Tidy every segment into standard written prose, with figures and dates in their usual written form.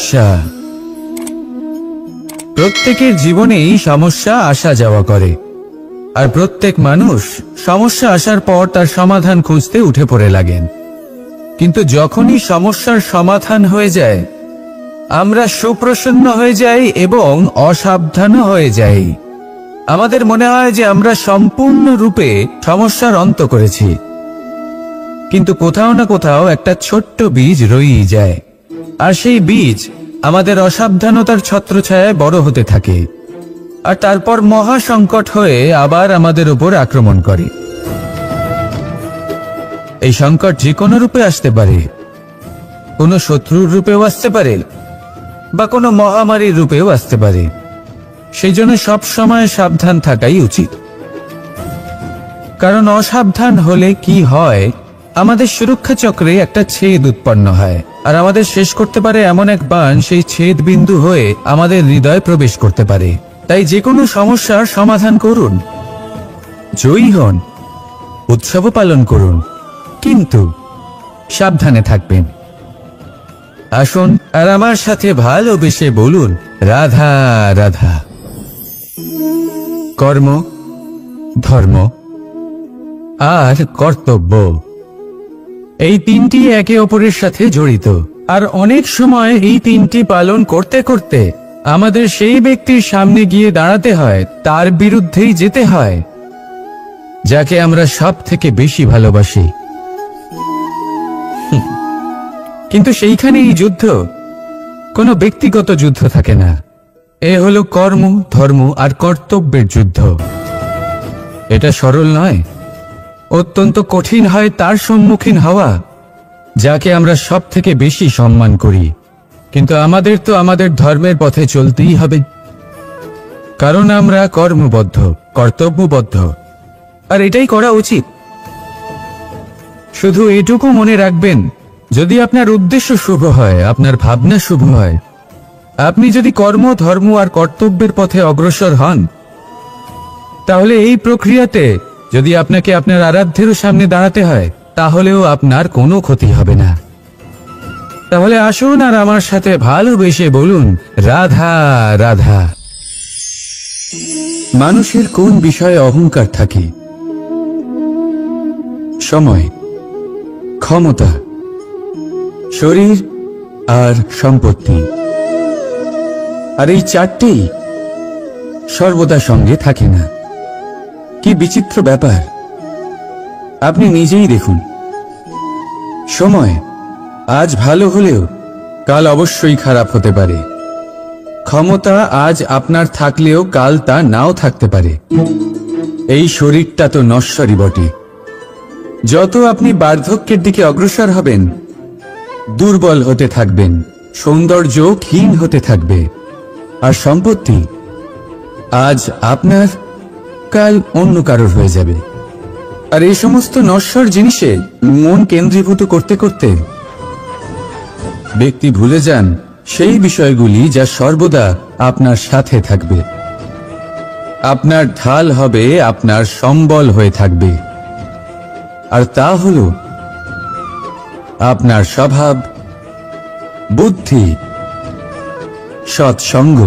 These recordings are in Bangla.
সমস্যা। প্রত্যেকের জীবনেই সমস্যা আসা যাওয়া করে, আর প্রত্যেক মানুষ সমস্যা আসার পর তার সমাধান খুঁজতে উঠে পড়ে লাগেন। কিন্তু যখনই সমস্যার সমাধান হয়ে যায়, আমরা সুপ্রসন্ন হয়ে যাই এবং অসাবধানও হয়ে যাই। আমাদের মনে হয় যে আমরা সম্পূর্ণরূপে সমস্যার অন্ত করেছি, কিন্তু কোথাও না কোথাও একটা ছোট্ট বীজ রয়েই যায়, আর সেই বীজ আমাদের অসাবধানতার ছত্রছায়ায় বড় হতে থাকে, আর তারপর মহা সংকট হয়ে আবার আমাদের উপর আক্রমণ করে। এই সংকট যে কোনো রূপে আসতে পারে, কোনো শত্রুর রূপেও আসতে পারে, বা কোনো মহামারীর রূপেও আসতে পারে। সেই জন্য সবসময় সাবধান থাকাই উচিত, কারণ অসাবধান হলে কি হয়, আমাদের সুরক্ষা চক্রে একটা ছেদ উৎপন্ন হয়, আর আমাদের শেষ করতে পারে এমন এক বাণ সেই ছেদ বিন্দু হয়ে আমাদের হৃদয়ে প্রবেশ করতে পারে। তাই যে কোনো সমস্যার সমাধান করুন, জয়ী হন, উৎসব পালন করুন, কিন্তু সাবধানে থাকবেন। আসুন আর আমার সাথে ভালোবেসে বলুন, রাধা রাধা। কর্ম, ধর্ম আর কর্তব্য, এই তিনটি একে অপরের সাথে জড়িত, আর অনেক সময় এই তিনটি পালন করতে করতে আমাদের সেই ব্যক্তির সামনে গিয়ে দাঁড়াতে হয়, তার বিরুদ্ধেই যেতে হয়, যাকে আমরা সব থেকে বেশি ভালোবাসি। কিন্তু সেইখানে এই যুদ্ধ কোনো ব্যক্তিগত যুদ্ধ থাকে না, এ হলো কর্ম, ধর্ম আর কর্তব্যের যুদ্ধ। এটা সরল নয়, অত্যন্ত কঠিন হয় তার সম্মুখীন হওয়া যাকে আমরা সব থেকে বেশি সম্মান করি। কিন্তু আমাদের তো আমাদের ধর্মের পথে চলতেই হবে, কারণ আমরা কর্মবদ্ধ, কর্তব্যবদ্ধ, আর এটাই করা উচিত। শুধু এটুকু মনে রাখবেন, যদি আপনার উদ্দেশ্য শুভ হয়, আপনার ভাবনা শুভ হয়, আপনি যদি কর্ম, ধর্ম আর কর্তব্যের পথে অগ্রসর হন, তাহলে এই প্রক্রিয়াতে যদি আপনাকে আপনার আরাধ্যেরও সামনে দাঁড়াতে হয়, তাহলেও আপনার কোনো ক্ষতি হবে না। তাহলে আসুন আর আমার সাথে ভালোবেসে বলুন, রাধা রাধা। মানুষের কোন বিষয়ে অহংকার থাকে? সময়, ক্ষমতা, শরীর আর সম্পত্তি। আর এই চারটেই সর্বদা সঙ্গে থাকে না। কি বিচিত্র ব্যাপার! আপনি নিজেই দেখুন, সময় আজ ভালো হলেও কাল অবশ্যই খারাপ হতে পারে। ক্ষমতা আজ আপনার থাকলেও কাল তা নাও থাকতে পারে। এই শরীরটা তো নশ্বরই বটে। যত আপনি বার্ধক্যের দিকে অগ্রসর হবেন, দুর্বল হতে থাকবেন, সৌন্দর্য ক্ষীণ হতে থাকবে। আর সম্পত্তি আজ আপনার, কাল অন্য কারোর হয়ে যাবে। আর এই সমস্ত নশ্বর জিনিসে মন কেন্দ্রীভূত করতে করতে ব্যক্তি ভুলে যান সেই বিষয়গুলি যা সর্বদা আপনার সাথে থাকবে, আপনার ঢাল হবে, আপনার সম্বল হয়ে থাকবে। আর তা হল আপনার স্বভাব, বুদ্ধি, সৎসঙ্গ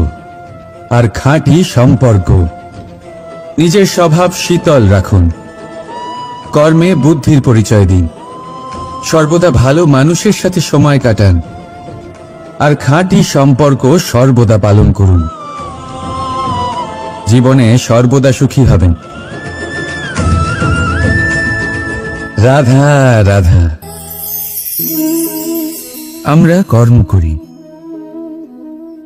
আর খাঁটি সম্পর্ক। নিজের স্বভাব শীতল রাখুন, কর্মে বুদ্ধির পরিচয় দিন, সর্বদা ভালো মানুষের সাথে সময় কাটান, আর খাঁটি সম্পর্ক সর্বদা পালন করুন। জীবনে সর্বদা সুখী হবেন। রাধা রাধা। আমরা কর্ম করি,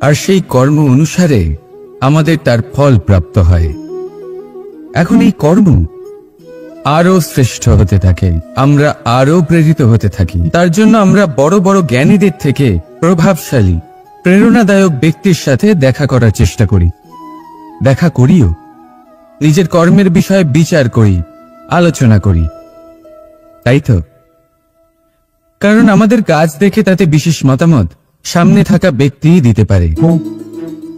আর সেই কর্ম অনুসারে আমাদের তার ফল প্রাপ্ত হয়। এখন এই কর্ম আরো শ্রেষ্ঠ হতে থাকে, আমরা আরো প্রেরিত হতে থাকি। তার জন্য আমরা বড় বড় জ্ঞানীদের থেকে প্রভাবশালী, প্রেরণাদায়ক ব্যক্তির সাথে দেখা করার চেষ্টা করি, দেখা করিও। নিজের কর্মের বিষয়ে বিচার করি, আলোচনা করি, তাই তো? কারণ আমাদের কাজ দেখে তাতে বিশেষ মতামত সামনে থাকা ব্যক্তিই দিতে পারে।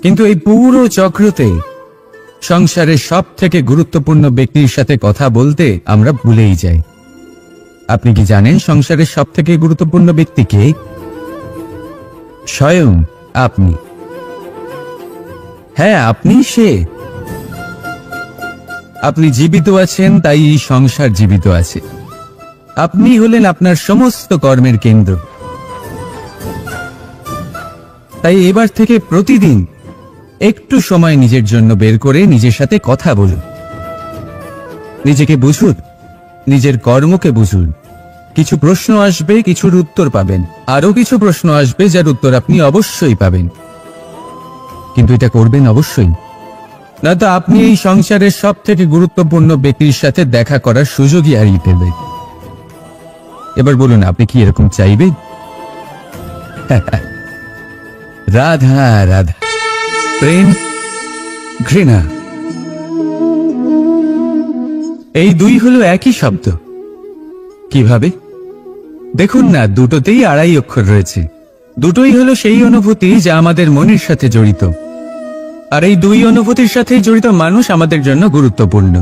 কিন্তু এই পুরো চক্রতে সংসারের সব থেকে গুরুত্বপূর্ণ ব্যক্তির সাথে কথা বলতে আমরা ভুলেই যাই। আপনি কি জানেন সংসারের সব থেকে গুরুত্বপূর্ণ ব্যক্তি কে? স্বয়ং আপনি, হ্যাঁ আপনি সে। আপনি জীবিত আছেন, তাই এই সংসার জীবিত আছে। আপনি হলেন আপনার সমস্ত কর্মের কেন্দ্র। তাই এবার থেকে প্রতিদিন একটু সময় নিজের জন্য বের করে নিজের সাথে কথা বলুন। নিজেকে বুঝুন, নিজের কর্মকে বুঝুন। কিছু প্রশ্ন আসবে, কিছুর উত্তর পাবেন। আরো কিছু প্রশ্ন আসবে যার উত্তর আপনি অবশ্যই পাবেন, কিন্তু এটা করবেন অবশ্যই, নয়তো আপনি এই সংসারের সব থেকে গুরুত্বপূর্ণ ব্যক্তির সাথে দেখা করার সুযোগই হারিয়ে ফেলবেন। এবার বলুন, আপনি কি এরকম চাইবেন? রাধা রাধা, প্রেম, ঘৃণা, এই দুই হলো একই শব্দ। কিভাবে? দেখুন না, দুটোতেই আড়াই অক্ষর রয়েছে। দুটোই হলো সেই অনুভূতি যা আমাদের মনের সাথে জড়িত, আর এই দুই অনুভূতির সাথে জড়িত মানুষ আমাদের জন্য গুরুত্বপূর্ণ।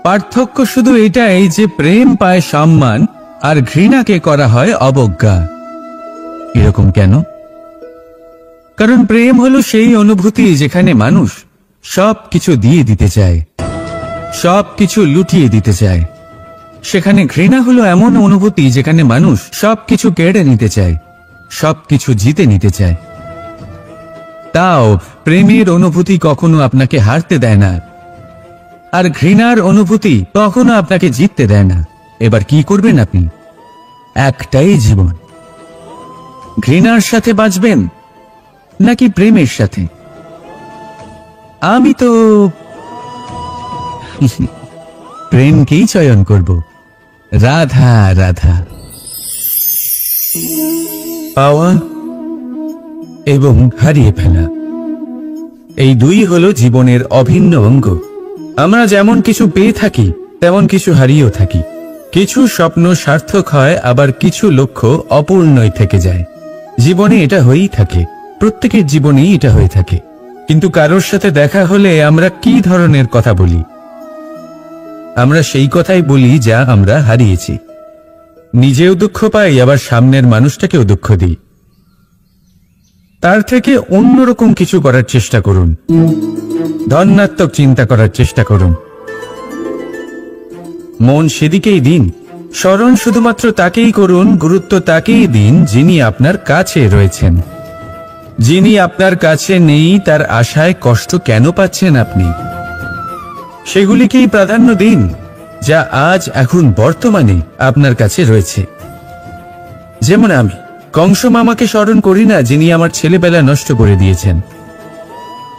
পার্থক্য শুধু এটাই যে প্রেম পায় সম্মান আর ঘৃণাকে করা হয় অবজ্ঞা। এরকম কেন? কারণ প্রেম হলো সেই অনুভূতি যেখানে মানুষ সবকিছু দিয়ে দিতে চায়, সবকিছু লুটিয়ে দিতে চায়। সেখানে ঘৃণা হলো এমন অনুভূতি যেখানে মানুষ সবকিছু কেড়ে নিতে চায়, সবকিছু জিতে নিতে চায়। তাও প্রেমের অনুভূতি কখনো আপনাকে হারতে দেয় না, আর ঘৃণার অনুভূতি কখনো আপনাকে জিততে দেয় না। এবার কি করবেন আপনি? একটাই জীবন, ঘৃণার সাথে বাঁচবেন নাকি প্রেমের সাথে? আমি তো প্রেমকেই চয়ন করব। রাধা রাধা। পাওয়া এবং হারিয়ে ফেলা, এই দুই হলো জীবনের অভিন্ন অঙ্গ। আমরা যেমন কিছু পেয়ে থাকি, তেমন কিছু হারিয়েও থাকি। কিছু স্বপ্ন সার্থক হয়, আবার কিছু লক্ষ্য অপূর্ণই থেকে যায়। জীবনে এটা হয়েই থাকে, প্রত্যেকের জীবনেই এটা হয়ে থাকে। কিন্তু কারোর সাথে দেখা হলে আমরা কি ধরনের কথা বলি? আমরা সেই কথাই বলি যা আমরা হারিয়েছি। নিজেও দুঃখ পাই, আবার সামনের মানুষটাকেও দুঃখ দিই। তার থেকে অন্যরকম কিছু করার চেষ্টা করুন, ধনাত্মক চিন্তা করার চেষ্টা করুন। মন সেদিকেই দিন, স্মরণ শুধুমাত্র তাকেই করুন, গুরুত্ব তাকেই দিন যিনি আপনার কাছে রয়েছেন। যিনি আপনার কাছে নেই তার আশায় কষ্ট কেন পাচ্ছেন আপনি? সেগুলিকেই প্রাধান্য দিন যা আজ এখন বর্তমানে আপনার কাছে রয়েছে। যেমন আমি কংস মামাকে স্মরণ করি না, যিনি আমার ছেলেবেলা নষ্ট করে দিয়েছেন।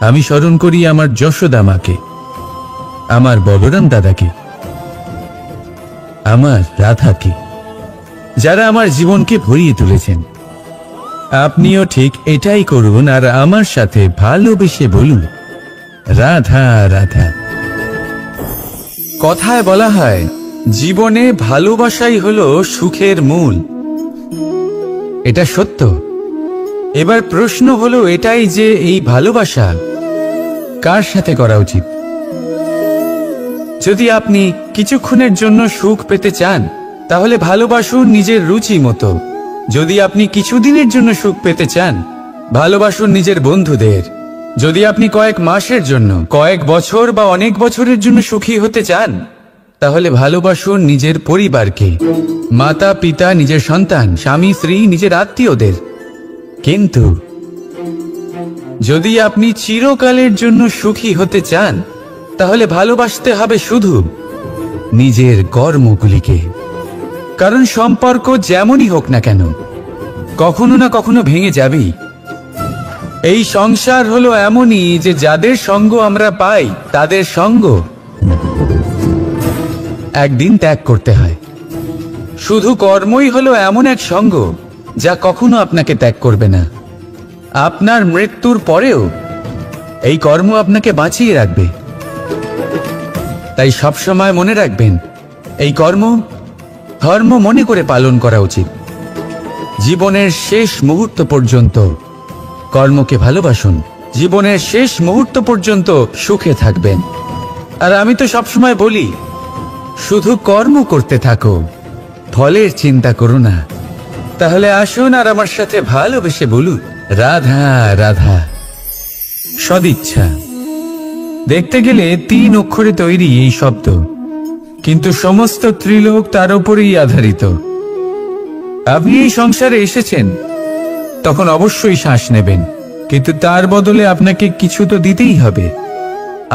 আমি স্মরণ করি আমার যশোদা মাকে, আমার বলরাম দাদাকে, আমার রাধাকে, যারা আমার জীবনকে ভরিয়ে তুলেছেন। আপনিও ঠিক এটাই করুন, আর আমার সাথে ভালোবেসে বলুন, রাধা রাধা। কথায় বলা হয়, জীবনে ভালোবাসাই হলো সুখের মূল। এটা সত্য। এবার প্রশ্ন হলো এটাই যে এই ভালোবাসা কার সাথে করা উচিত? যদি আপনি কিছুক্ষণের জন্য সুখ পেতে চান, তাহলে ভালোবাসুন নিজের রুচি মতো। যদি আপনি কিছুদিনের জন্য সুখ পেতে চান, ভালোবাসুন নিজের বন্ধুদের। যদি আপনি কয়েক মাসের জন্য, কয়েক বছর বা অনেক বছরের জন্য সুখী হতে চান, তাহলে ভালোবাসুন নিজের পরিবারকে, মাতা পিতা, নিজের সন্তান, স্বামী স্ত্রী, নিজের আত্মীয়দের। কিন্তু যদি আপনি চিরকালের জন্য সুখী হতে চান, তাহলে ভালোবাসতে হবে শুধু নিজের কর্মগুলিকে। কারণ সম্পর্ক যেমনই হোক না কেন, কখনো না কখনো ভেঙে যাবেই। এই সংসার হলো এমনই যে যাদের সঙ্গ আমরা পাই, তাদের সঙ্গ একদিন ত্যাগ করতে হয়। শুধু কর্মই হলো এমন এক সঙ্গ যা কখনো আপনাকে ত্যাগ করবে না। আপনার মৃত্যুর পরেও এই কর্ম আপনাকে বাঁচিয়ে রাখবে। তাই সবসময় মনে রাখবেন, এই কর্ম ধর্ম মনে করে পালন করা উচিত। জীবনের শেষ মুহূর্ত পর্যন্ত কর্মকে ভালোবাসুন, জীবনের শেষ মুহূর্ত পর্যন্ত সুখে থাকবেন। আর আমি তো সবসময় বলি, শুধু কর্ম করতে থাকো, ফলের চিন্তা করো না। তাহলে আসুন আর আমার সাথে ভালোবেসে বলুন, রাধা রাধা, সদিচ্ছা। দেখতে গেলে 3 অক্ষরে তৈরি এই শব্দ, কিন্তু সমস্ত ত্রিলোক তার উপরেই আধারিত। আপনি এই সংসারে এসেছেন, তখন অবশ্যই শ্বাস নেবেন, কিন্তু তার বদলে আপনাকে কিছু তো দিতেই হবে।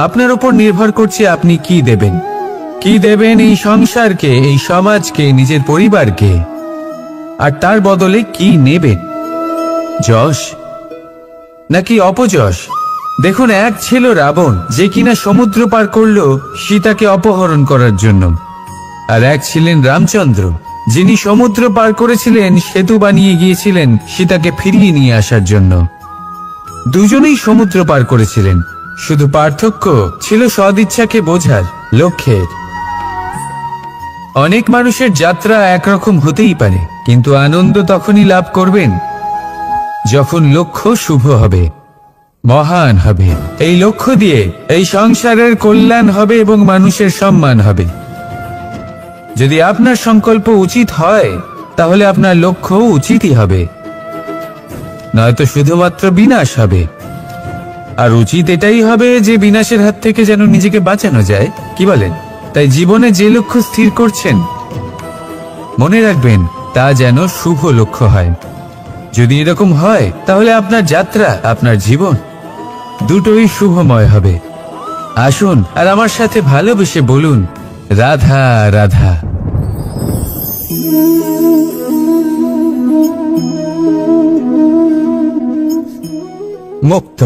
আপনার উপর নির্ভর করছে আপনি কি দেবেন। কি দেবেন এই সংসারকে, এই সমাজকে, নিজের পরিবারকে, আর তার বদলে কি নেবেন? যশ নাকি অপযশ? দেখুন, এক ছিল রাবণ, যে কিনা সমুদ্র পার করল সীতাকে অপহরণ করার জন্য, আর এক ছিলেন রামচন্দ্র, যিনি সমুদ্র পার করেছিলেন, সেতু বানিয়ে গিয়েছিলেন সীতাকে ফিরিয়ে নিয়ে আসার জন্য। দুজনেই সমুদ্র পার করেছিলেন, শুধু পার্থক্য ছিল সদিচ্ছাকে বোঝার, লক্ষ্যের। অনেক মানুষের যাত্রা একরকম হতেই পারে, কিন্তু আনন্দ তখনই লাভ করবেন যখন লক্ষ্য শুভ হবে, মহান হবে। এই লক্ষ্য দিয়ে এই সংসারের কল্যাণ হবে এবং মানুষের সম্মান হবে। যদি আপনার সংকল্প উচিত হয়, তাহলে আপনার লক্ষ্য উচিতই হবে, নয়তো শুধুমাত্র বিনাশ হবে। আর উচিত এটাই হবে যে বিনাশের হাত থেকে যেন নিজেকে বাঁচানো যায়, কি বলেন? তাই জীবনে যে লক্ষ্য স্থির করছেন, মনে রাখবেন তা যেন শুভ লক্ষ্য হয়। যদি এরকম হয়, তাহলে আপনার যাত্রা, আপনার জীবন দুটোই শুভময় হবে। আসুন আর আমার সাথে ভালোবেসে বলুন, রাধা রাধা। মুক্ত।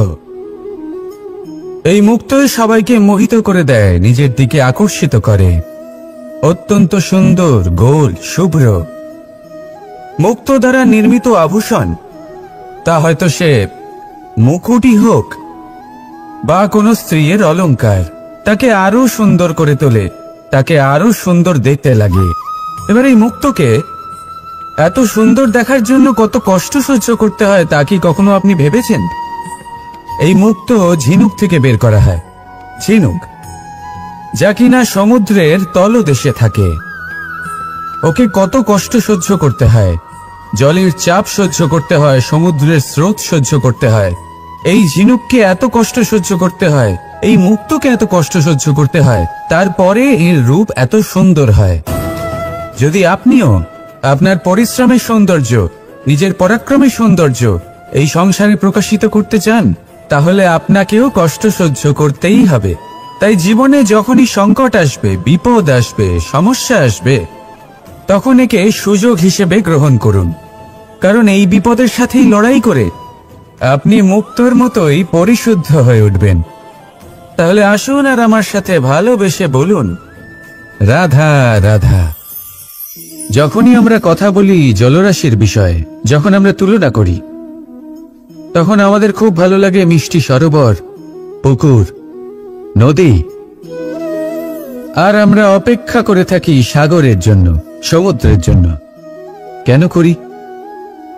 এই মুক্তই সবাইকে মোহিত করে দেয়, নিজের দিকে আকর্ষিত করে। অত্যন্ত সুন্দর, গোল, শুভ্র। মুক্ত দ্বারা নির্মিত আভূষণ, তা হয়তো সে মুকুটই হোক বা কোনো স্ত্রীর অলংকার, তাকে আরো সুন্দর করে তোলে, তাকে আরো সুন্দর দেখতে লাগে। এবার এই মুক্তকে এত সুন্দর দেখার জন্য কত কষ্ট সহ্য করতে হয়, তা কি কখনো আপনি ভেবেছেন? এই মুক্ত ঝিনুক থেকে বের করা হয়, ঝিনুক যা কিনা সমুদ্রের তলদেশে থাকে। ওকে কত কষ্ট সহ্য করতে হয়, জলের চাপ সহ্য করতে হয়, সমুদ্রের স্রোত সহ্য করতে হয়। এই ঝিনুককে এত কষ্ট সহ্য করতে হয়, এই মুক্তকে এত কষ্ট সহ্য করতে হয়, তারপরে এর রূপ এত সুন্দর হয়। যদি আপনিও আপনার পরিশ্রমের সৌন্দর্য, নিজের পরাক্রমের সৌন্দর্য এই সংসারে প্রকাশিত করতে চান, তাহলে আপনাকেও কষ্ট সহ্য করতেই হবে। তাই জীবনে যখনই সংকট আসবে, বিপদ আসবে, সমস্যা আসবে, তখন একে সুযোগ হিসেবে গ্রহণ করুন। কারণ এই বিপদের সাথেই লড়াই করে আপনি মুক্তর মতোই পরিশুদ্ধ হয়ে উঠবেন। তাহলে আসুন আর আমার সাথে ভালোবেসে বলুন, রাধা রাধা। যখনই আমরা কথা বলি জলরাশির বিষয়ে, যখন আমরা তুলনা করি, তখন আমাদের খুব ভালো লাগে মিষ্টি সরোবর, পুকুর, নদী। আর আমরা অপেক্ষা করে থাকি সাগরের জন্য, সমুদ্রের জন্য। কেন করি?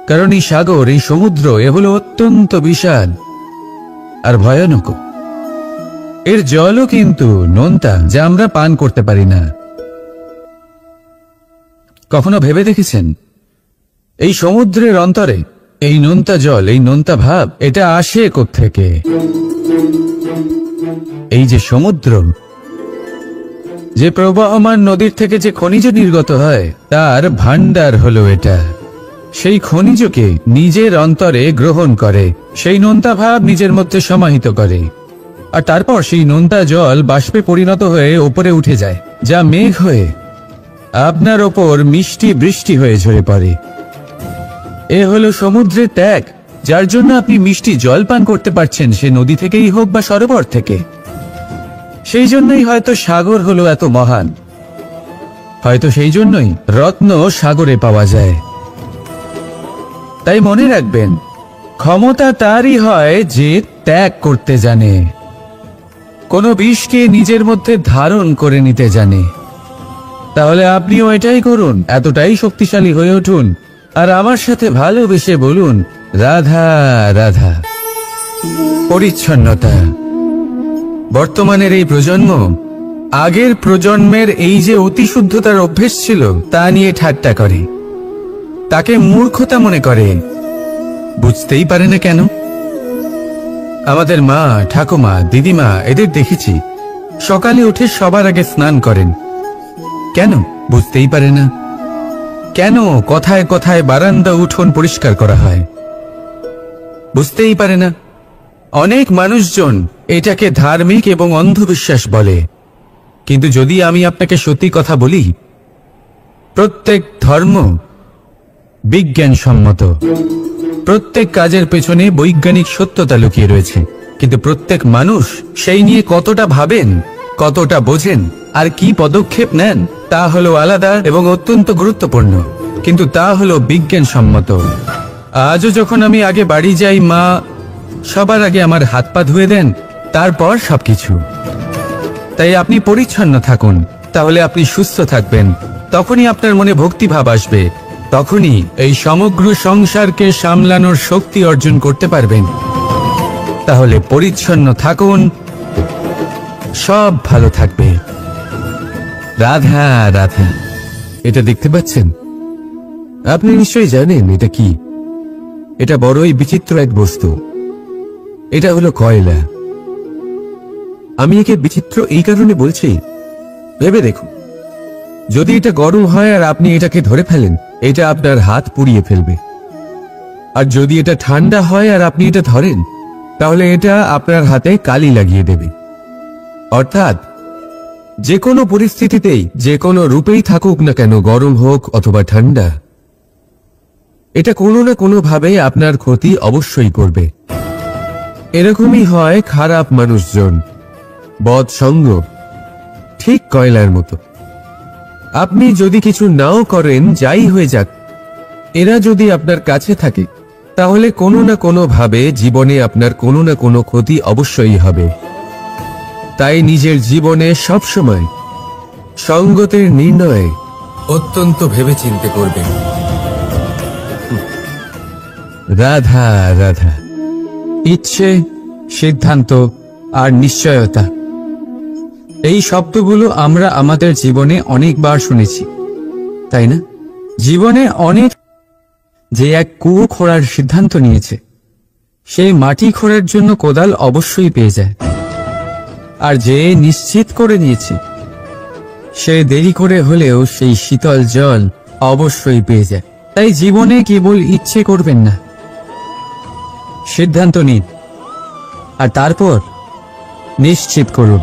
কারণ এই সাগর, এই সমুদ্র, এ হলো অত্যন্ত বিশাল আর ভয়ানক। এর জলও কিন্তু নোনতা, যা আমরা পান করতে পারি না। কখনো ভেবে দেখেছেন এই সমুদ্রের অন্তরে এই নোনতা জল, এই নোনতা ভাব, এটা আসে কোত্থেকে? এই যে সমুদ্র, যে প্রবাহমান নদীর থেকে যে খনিজ নির্গত হয়, তার ভান্ডার হলো এটা। সেই খনিজকে নিজের অন্তরে গ্রহণ করে, সেই নোনতা ভাব নিজের মধ্যে সমাহিত করে, আর তারপর সেই নোনতা জল বাষ্পে পরিণত হয়ে ওপরে উঠে যায়, যা মেঘ হয়ে আপনার ওপর মিষ্টি বৃষ্টি হয়ে ঝরে পড়ে। এ হলো সমুদ্রের ত্যাগ, যার জন্য আপনি মিষ্টি জল পান করতে পারছেন, সে নদী থেকেই হোক বা সরোবর থেকে। সেই জন্যই হয়তো সাগর হলো এত মহান, হয়তো সেই জন্যই রত্ন সাগরে পাওয়া যায়। তাই মনে রাখবেন, ক্ষমতা তারই হয় যে ত্যাগ করতে জানে, কোনো বিষকে নিজের মধ্যে ধারণ করে নিতে জানে। তাহলে আপনিও এটাই করুন, এতটাই শক্তিশালী হয়ে উঠুন, আর আমার সাথে ভালোবেসে বলুন, রাধা রাধা। পরিচ্ছন্নতা। বর্তমানের এই প্রজন্ম আগের প্রজন্মের এই যে অতিশুদ্ধতার অভ্যেস ছিল, তা নিয়ে ঠাট্টা করে, তাকে মূর্খতা মনে করে। বুঝতেই পারে না কেন? আমাদের মা, ঠাকুমা, দিদিমা এদের দেখেছি সকালে উঠে সবার আগে স্নান করেন। কেন? বুঝতেই পারে না। কেন কথায় কথায় বারান্দা উঠোন পরিষ্কার করা হয়? বুঝতেই পারে না। অনেক মানুষজন এটাকে ধার্মিক এবং অন্ধবিশ্বাস বলে, কিন্তু যদি আমি আপনাকে সত্যি কথা বলি, প্রত্যেক ধর্ম বিজ্ঞানসম্মত। প্রত্যেক কাজের পেছনে বৈজ্ঞানিক সত্যতা লুকিয়ে রয়েছে, কিন্তু প্রত্যেক মানুষ সেই নিয়ে কতটা ভাবেন, কতটা বোঝেন আর কি পদক্ষেপ নেন তা হলো আলাদা এবং অত্যন্ত গুরুত্বপূর্ণ, কিন্তু তা হলো বিজ্ঞানসম্মত। আজও যখন আমি আগে বাড়ি যাই, মা সবার আগে আমার হাত পা ধুয়ে দেন, তারপর সবকিছু। তাই আপনি পরিচ্ছন্ন থাকুন, তাহলে আপনি সুস্থ থাকবেন। তখনই আপনার মনে ভক্তিভাব আসবে, তখনই এই সমগ্র সংসারকে সামলানোর শক্তি অর্জন করতে পারবেন। তাহলে পরিচ্ছন্ন থাকুন, সব ভালো থাকবে। রাধা রাধা। এটা দেখতে পাচ্ছেন? আপনি নিশ্চয়ই জানেন এটা কি। এটা বড়ই বিচিত্র এক বস্তু। এটা হলো কয়লা। আমি একে বিচিত্র এই কারণে বলছি, ভেবে দেখুন, যদি এটা গরম হয় আর আপনি এটাকে ধরে ফেলেন, এটা আপনার হাত পুড়িয়ে ফেলবে। আর যদি এটা ঠান্ডা হয় আর আপনি এটা ধরেন, তাহলে এটা আপনার হাতে কালি লাগিয়ে দেবে। অর্থাৎ যে কোনো পরিস্থিতিতেই, যে কোনো রূপেই থাকুক না কেন, গরম হোক অথবা ঠান্ডা, এটা কোনো না কোনো ভাবে আপনার ক্ষতি অবশ্যই করবে। এরকমই হয় খারাপ মানুষজন, বদ সঙ্গ, ঠিক কয়লার মতো। আপনি যদি কিছু নাও করেন, যাই হয়ে যাক, এরা যদি আপনার কাছে থাকে, তাহলে কোনো না কোনো ভাবে জীবনে আপনার কোনো না কোনো ক্ষতি অবশ্যই হবে। তাই নিজের জীবনে সবসময় সঙ্গতের নির্ণয় অত্যন্ত ভেবেচিন্তে করবেন। রাধা রাধা। ইচ্ছে, সিদ্ধান্ত আর নিশ্চয়তা, এই শব্দগুলো আমরা আমাদের জীবনে অনেকবার শুনেছি, তাই না? জীবনে অনেক যে এক কুয়ো খোঁড়ার সিদ্ধান্ত নিয়েছে, সেই মাটি খোঁড়ার জন্য কোদাল অবশ্যই পেয়ে যায়। আর যে নিশ্চিত করে নিয়েছে, সে দেরি করে হলেও সেই শীতল জল অবশ্যই পেয়ে যায়। তাই জীবনে কেবল ইচ্ছে করবেন না, সিদ্ধান্ত নিন আর তারপর নিশ্চিত করুন,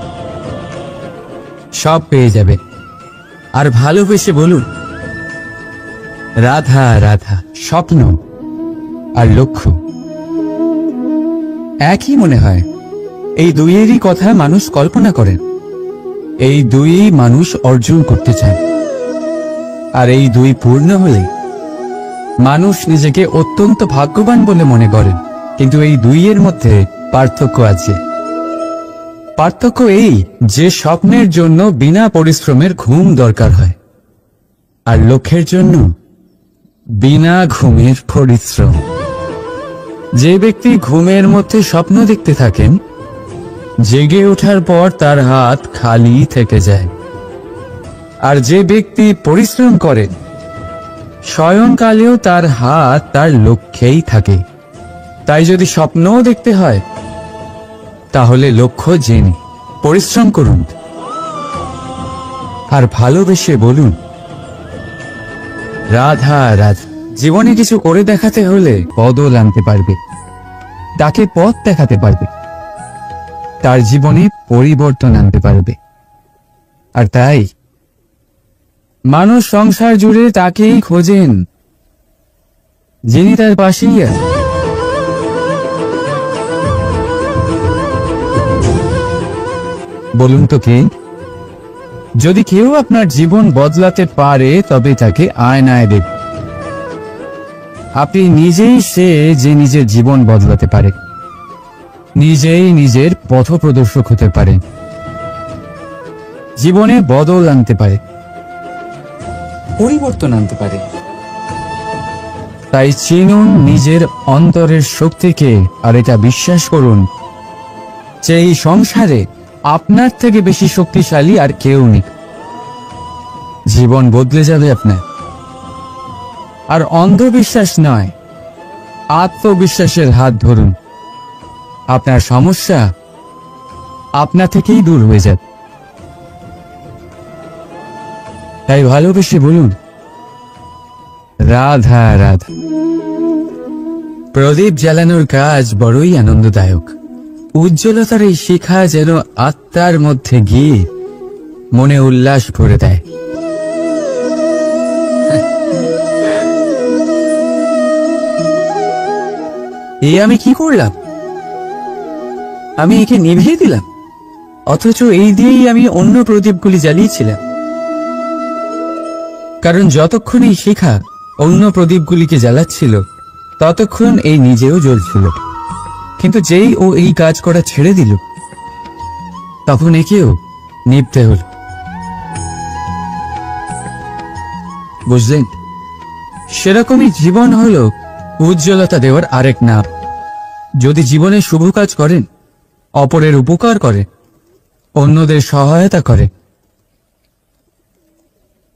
সব পেয়ে যাবে। আর ভালোবেসে বলুন, রাধা রাধা। স্বপ্ন আর লক্ষ্য একই মনে হয়। এই দুইয়েরই কথা মানুষ কল্পনা করেন, এই দুই মানুষ অর্জন করতে চান। আর এই দুই পূর্ণ হলে মানুষ নিজেকে অত্যন্ত ভাগ্যবান বলে মনে করেন। কিন্তু এই দুইয়ের মধ্যে পার্থক্য আছে। পার্থক্য এই যে স্বপ্নের জন্য বিনা পরিশ্রমের ঘুম দরকার হয়, আর লক্ষ্যের জন্য বিনা ঘুমের পরিশ্রম। যে ব্যক্তি ঘুমের মধ্যে স্বপ্ন দেখতে থাকেন, জেগে ওঠার পর তার হাত খালি থেকে যায়। আর যে ব্যক্তি পরিশ্রম করেন, শয়নকালেও তার হাত তার লক্ষ্যেই থাকে। তাই যদি স্বপ্নও দেখতে হয়, তাহলে লক্ষ্য জেনে পরিশ্রম করুন আর ভালোবেসে বলুন, রাধা রাধা। জীবনে কিছু করে দেখাতে হলে বদল আনতে পারবে, তাকে পথ দেখাতে পারবে, তার জীবনে পরিবর্তন আনতে পারবে। আর তাই মানুষ সংসার জুড়ে তাকেই খোঁজেন, যিনি তার পাশেই আছেন। বলুন তো কে? যদি কেউ আপনার জীবন বদলাতে পারে, তবে তাকে আয়নায় দেখুন। আপনি নিজেই সে যে নিজের জীবন বদলাতে পারে, নিজেই নিজের পথপ্রদর্শক হতে পারে, জীবনে বদল আনতে পারে, পরিবর্তন আনতে পারে। তাই চিনুন নিজের অন্তরের শক্তিকে, আর এটা বিশ্বাস করুন যে এই সংসারে আপনার থেকে বেশি শক্তিশালী আর কেউ নেই। জীবন বদলে যাবে আপনার। আর অন্ধবিশ্বাস নয়, আত্মবিশ্বাসের হাত ধরুন, আপনার সমস্যা আপনা থেকেই দূর হয়ে যাবে। তাই ভালোবেসে বলুন, রাধা রাধা। প্রদীপ জ্বালানোর কাজ বড়ই আনন্দদায়ক। উজ্জ্বলতার এই শিখা যেন আত্মার মধ্যে গিয়ে মনে উল্লাস ভরে দেয়। এ আমি কি করলাম? আমি একে নিভিয়ে দিলাম, অথচ এই দিয়েই আমি অন্য প্রদীপগুলি জ্বালিয়েছিলাম। কারণ যতক্ষণ এই শিখা অন্য প্রদীপগুলিকে জ্বালাচ্ছিল, ততক্ষণ এই নিজেও জ্বলছিল। কিন্তু যেই ও এই কাজ করা ছেড়ে দিল, তখন একেও নিভতে হল। বুঝলেন? সেরকমই জীবন হলো উজ্জ্বলতা দেওয়ার আরেক নাম। যদি জীবনে শুভ কাজ করেন, অপরের উপকার করে, অন্যদের সহায়তা করে,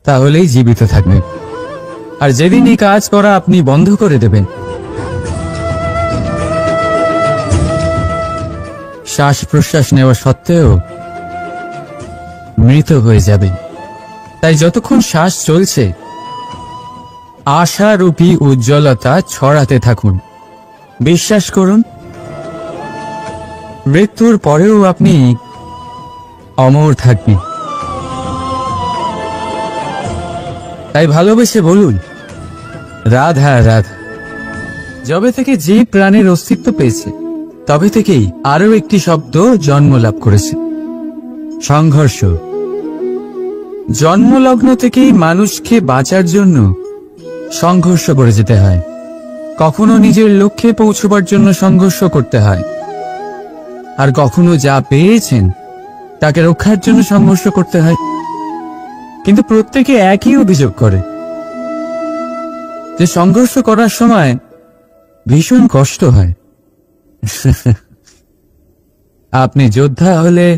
তাহলেই জীবিত থাকবেন। আর যেদিন এই কাজ করা আপনি বন্ধ করে দেবেন, শ্বাস প্রশ্বাস নেওয়া সত্ত্বেও মৃত হয়ে যাবেন। তাই যতক্ষণ শ্বাস চলছে, আশারূপী উজ্জ্বলতা ছড়াতে থাকুন। বিশ্বাস করুন, মৃত্যুর পরেও আপনি অমর থাকবেন। তাই ভালোবেসে বলুন, রাধা রাধা। যবে থেকে যে প্রাণের অস্তিত্ব পেয়েছে, তবে থেকেই আরো একটি শব্দ জন্ম লাভ করেছে, সংঘর্ষ। জন্মলগ্ন থেকেই মানুষকে বাঁচার জন্য সংঘর্ষ করে যেতে হয়। কখনো নিজের লক্ষ্যে পৌঁছবার জন্য সংঘর্ষ করতে হয়, আর কখনো যা পেয়েছেন তাকে রক্ষার জন্য সংঘর্ষ করতে হয়। কিন্তু প্রত্যেকে একই অভিযোগ করে যে সংঘর্ষ করার সময় ভীষণ কষ্ট হয়। আপনি যোদ্ধা হলে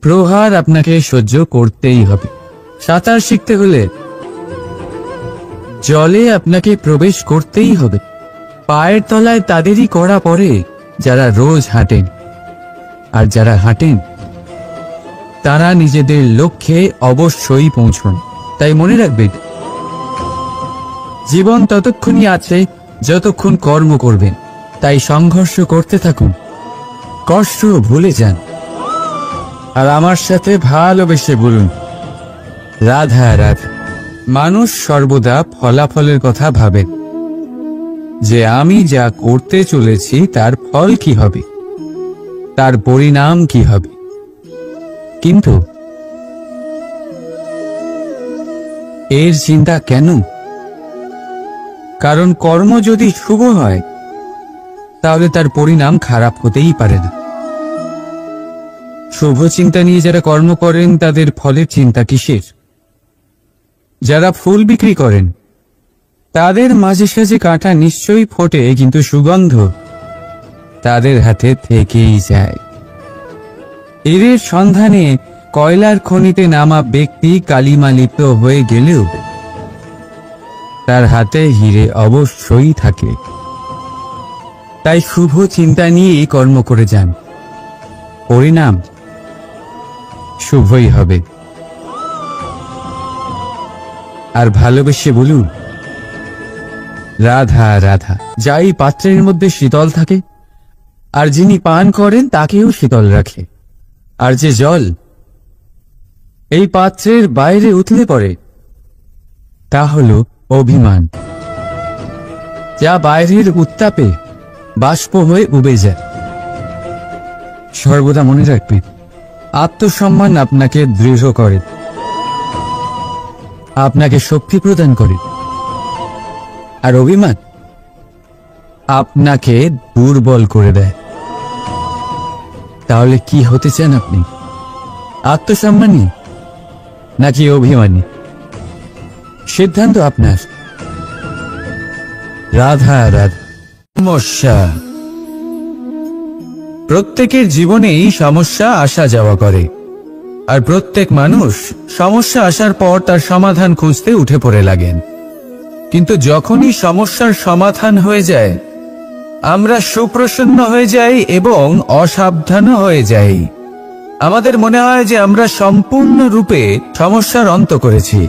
প্রহার আপনাকে সহ্য করতেই হবে। সাঁতার শিখতে হলে জলে আপনাকে প্রবেশ করতেই হবে। পায়ের তলায় তাদেরই কড়া পড়ে যারা রোজ হাঁটেন, আর যারা হাঁটেন তারা নিজেদের লক্ষ্যে অবশ্যই পৌঁছন। তাই মনে রাখবেন, জীবন ততক্ষণই আছে যতক্ষণ কর্ম করবেন। তাই সংঘর্ষ করতে থাকুন, কষ্ট ভুলে যান, আর আমার সাথে ভালোবেসে বলুন, রাধা রাধা। মানুষ সর্বদা ফলাফলের কথা ভাবেন, যে আমি যা করতে চলেছি তার ফল কি হবে, তার পরিণাম কি হবে। কিন্তু এর চিন্তা কেন? কারণ কর্ম যদি শুভ হয়, তাহলে তার পরিণাম খারাপ হতেই পারে না। শুভ চিন্তা নিয়ে যারা কর্ম করেন, তাদের ফলের চিন্তা কিসের? যারা ফুল বিক্রি করেন, তাদের মাঝে সাঝে কাঁটা নিশ্চয়ই ফোটে, কিন্তু সুগন্ধ তাদের হাতে থেকেই যায়। এর সন্ধানে কয়লার খনিতে নামা ব্যক্তি কালিমা লিপ্ত হয়ে গেলেও তার হাতে হিরে অবশ্যই থাকে। তাই শুভ চিন্তা নিয়েই কর্ম করে যান, পরিণাম শুভই হবে। আর ভালোবেসে বলুন, রাধা রাধা। যাই পাত্রের মধ্যে শীতল থাকে, আর যিনি পান করেন তাকেও শীতল রাখে। আর যে জল এই পাত্রের বাইরে উতলে পড়ে, তা হল অভিমান, যা বাইরের উত্তাপে বাষ্প হয়ে উবে যায়। সর্বদা মনে রাখবেন, আত্মসম্মান আপনাকে দৃঢ় করে, আপনাকে শক্তি প্রদান করে, আর অভিমান আপনাকে দুর্বল করে দেয়। তাহলে কি হতে চান আপনি? আত্মসম্মানী নাকি অভিমানী? সিদ্ধান্ত আপনার। রাধা রাধা। সমস্যা। প্রত্যেকের জীবনেই সমস্যা আসা যাওয়া করে, আর প্রত্যেক মানুষ সমস্যা আসার পর তার সমাধান খুঁজতে উঠে পড়ে লাগেন। কিন্তু যখনই সমস্যার সমাধান হয়ে যায়, আমরা সুপ্রসন্ন হয়ে যাই এবং অসাবধানও হয়ে যাই। আমাদের মনে হয় যে আমরা সম্পূর্ণরূপে সমস্যার অন্ত করেছি,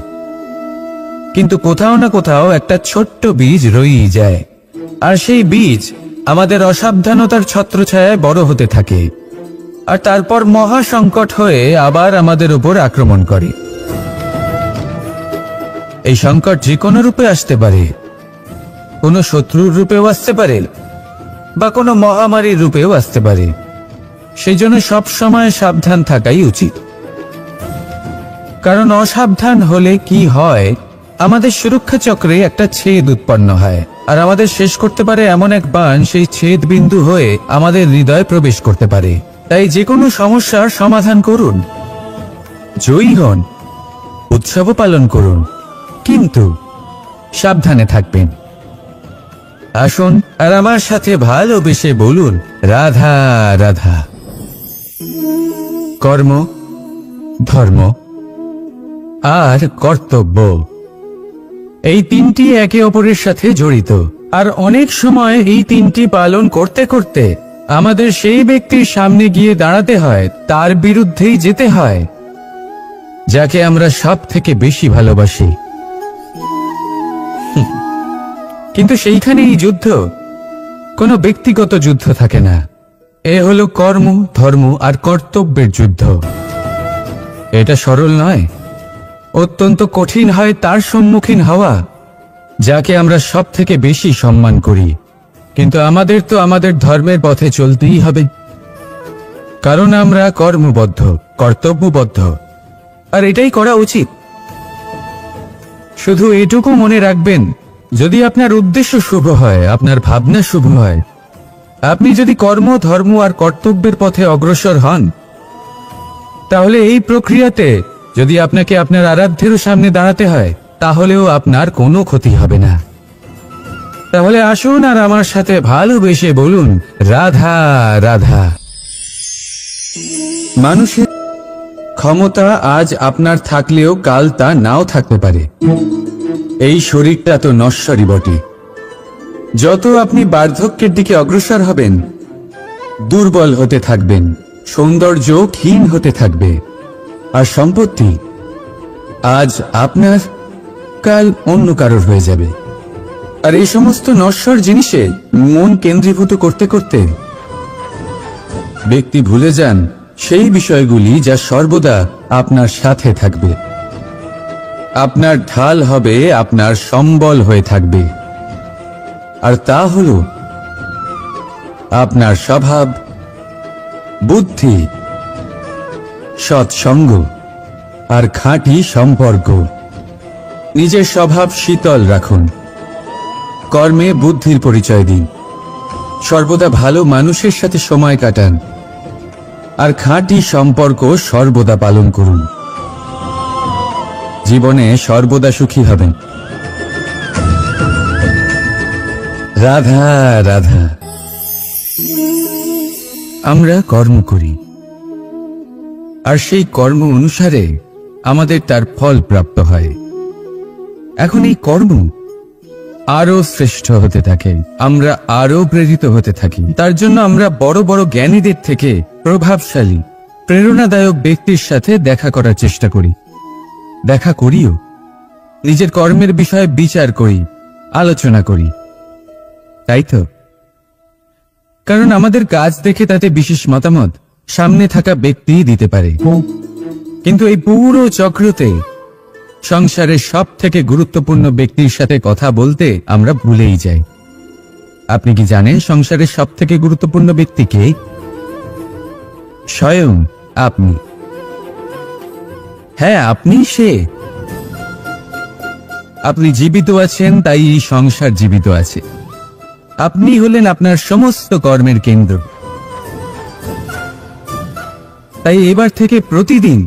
কিন্তু কোথাও না কোথাও একটা ছোট্ট বীজ রয়েই যায়, আর সেই বীজ আমাদের অসাবধানতার ছত্রছায়ায় বড় হতে থাকে, আর তারপর মহা সংকট হয়ে আবার আমাদের উপর আক্রমণ করে। এই সংকট যে কোনো রূপে আসতে পারে, কোনো শত্রুর রূপেও আসতে পারে, বা কোনো মহামারীর রূপেও আসতে পারে। সেই জন্য সবসময় সাবধান থাকাই উচিত, কারণ অসাবধান হলে কি হয়, আমাদের সুরক্ষা চক্রে একটা ছেদ উৎপন্ন হয়, আর আমাদের শেষ করতে পারে এমন এক বাণ সেই ছেদ বিন্দু হয়ে আমাদের হৃদয়ে প্রবেশ করতে পারে। তাই যে কোনো সমস্যার সমাধান করুন, জয়ী হন, উৎসব পালন করুন, কিন্তু সাবধানে থাকবেন। আসুন আর আমার সাথে ভালোবেসে বলুন, রাধা রাধা। কর্ম, ধর্ম আর কর্তব্য, এই তিনটি একে অপরের সাথে জড়িত, আর অনেক সময় এই তিনটি পালন করতে করতে আমাদের সেই ব্যক্তির সামনে গিয়ে দাঁড়াতে হয়, তার বিরুদ্ধেই যেতে হয়, যাকে আমরা সব থেকে বেশি ভালোবাসি। কিন্তু সেইখানেই যুদ্ধ, কোনো ব্যক্তিগত যুদ্ধ থাকে না। এ হলো কর্ম, ধর্ম আর কর্তব্যের যুদ্ধ। এটা সরল নয়, অত্যন্ত কঠিন হয় তার সম্মুখীন হওয়া যাকে আমরা সব থেকে বেশি সম্মান করি। কিন্তু আমাদের তো আমাদের ধর্মের পথে চলতেই হবে, কারণ আমরা কর্মবদ্ধ, কর্তব্যবদ্ধ, আর এটাই করা উচিত। শুধু এটুকু মনে রাখবেন, যদি আপনার উদ্দেশ্য শুভ হয়, আপনার ভাবনা শুভ হয়, আপনি যদি কর্ম, ধর্ম আর কর্তব্যের পথে অগ্রসর হন, তাহলে এই প্রক্রিয়াতে যদি আপনাকে আপনার আরাধ্যেরও সামনে দাঁড়াতে হয়, তাহলেও আপনার কোনো ক্ষতি হবে না। তাহলে আসুন আর আমার সাথে ভালোবেসে বলুন, রাধা রাধা। মানুষের ক্ষমতা আজ আপনার থাকলেও কাল তা নাও থাকতে পারে। এই শরীরটা তো নশ্বরই বটে। যত আপনি বার্ধক্যের দিকে অগ্রসর হবেন, দুর্বল হতে থাকবেন, সৌন্দর্য ক্ষীণ হতে থাকবে, আর সম্পত্তি আজ আপনার, কাল অন্য কারোর হয়ে যাবে। আর এই সমস্ত নশ্বর জিনিসে মন কেন্দ্রীভূত করতে করতে ব্যক্তি ভুলে যান সেই বিষয়গুলি যা সর্বদা আপনার সাথে থাকবে, আপনার ঢাল হবে, আপনার সম্বল হয়ে থাকবে। আর তা হল আপনার স্বভাব, বুদ্ধি, সৎসঙ্গ আর খাঁটি সম্পর্ক। নিজের স্বভাব শীতল রাখুন, কর্মে বুদ্ধির পরিচয় দিন, সর্বদা ভালো মানুষের সাথে সময় কাটান, আর খাঁটি সম্পর্ক সর্বদা পালন করুন। জীবনে সর্বদা সুখী হবেন। রাধা রাধা। আমরা কর্ম করি, আর সেই কর্ম অনুসারে আমাদের তার ফল প্রাপ্ত হয়। এখন এই কর্ম আরো শ্রেষ্ঠ হতে থাকে, আমরা আরো প্রেরিত হতে থাকি। তার জন্য আমরা বড় বড় জ্ঞানীদের থেকে প্রভাবশালী, প্রেরণাদায়ক ব্যক্তির সাথে দেখা করার চেষ্টা করি, দেখা করিও। নিজের কর্মের বিষয়ে বিচার করি, আলোচনা করি, তাই তো? কারণ আমাদের কাজ দেখে তাতে বিশেষ মতামত সামনে থাকা ব্যক্তি দিতে পারে, কিন্তু এই পুরো চক্রতে সংসারের সব থেকে গুরুত্বপূর্ণ ব্যক্তির সাথে কথা বলতে আমরা ভুলেই যাই। আপনি কি জানেন সংসারের সব থেকে গুরুত্বপূর্ণ ব্যক্তি কে? স্বয়ং আপনি। হ্যাঁ, আপনি সে। আপনি জীবিত আছেন, তাই এই সংসার জীবিত আছে। আপনি হলেন আপনার সমস্ত কর্মের কেন্দ্র। তাই এবার থেকে প্রতিদিন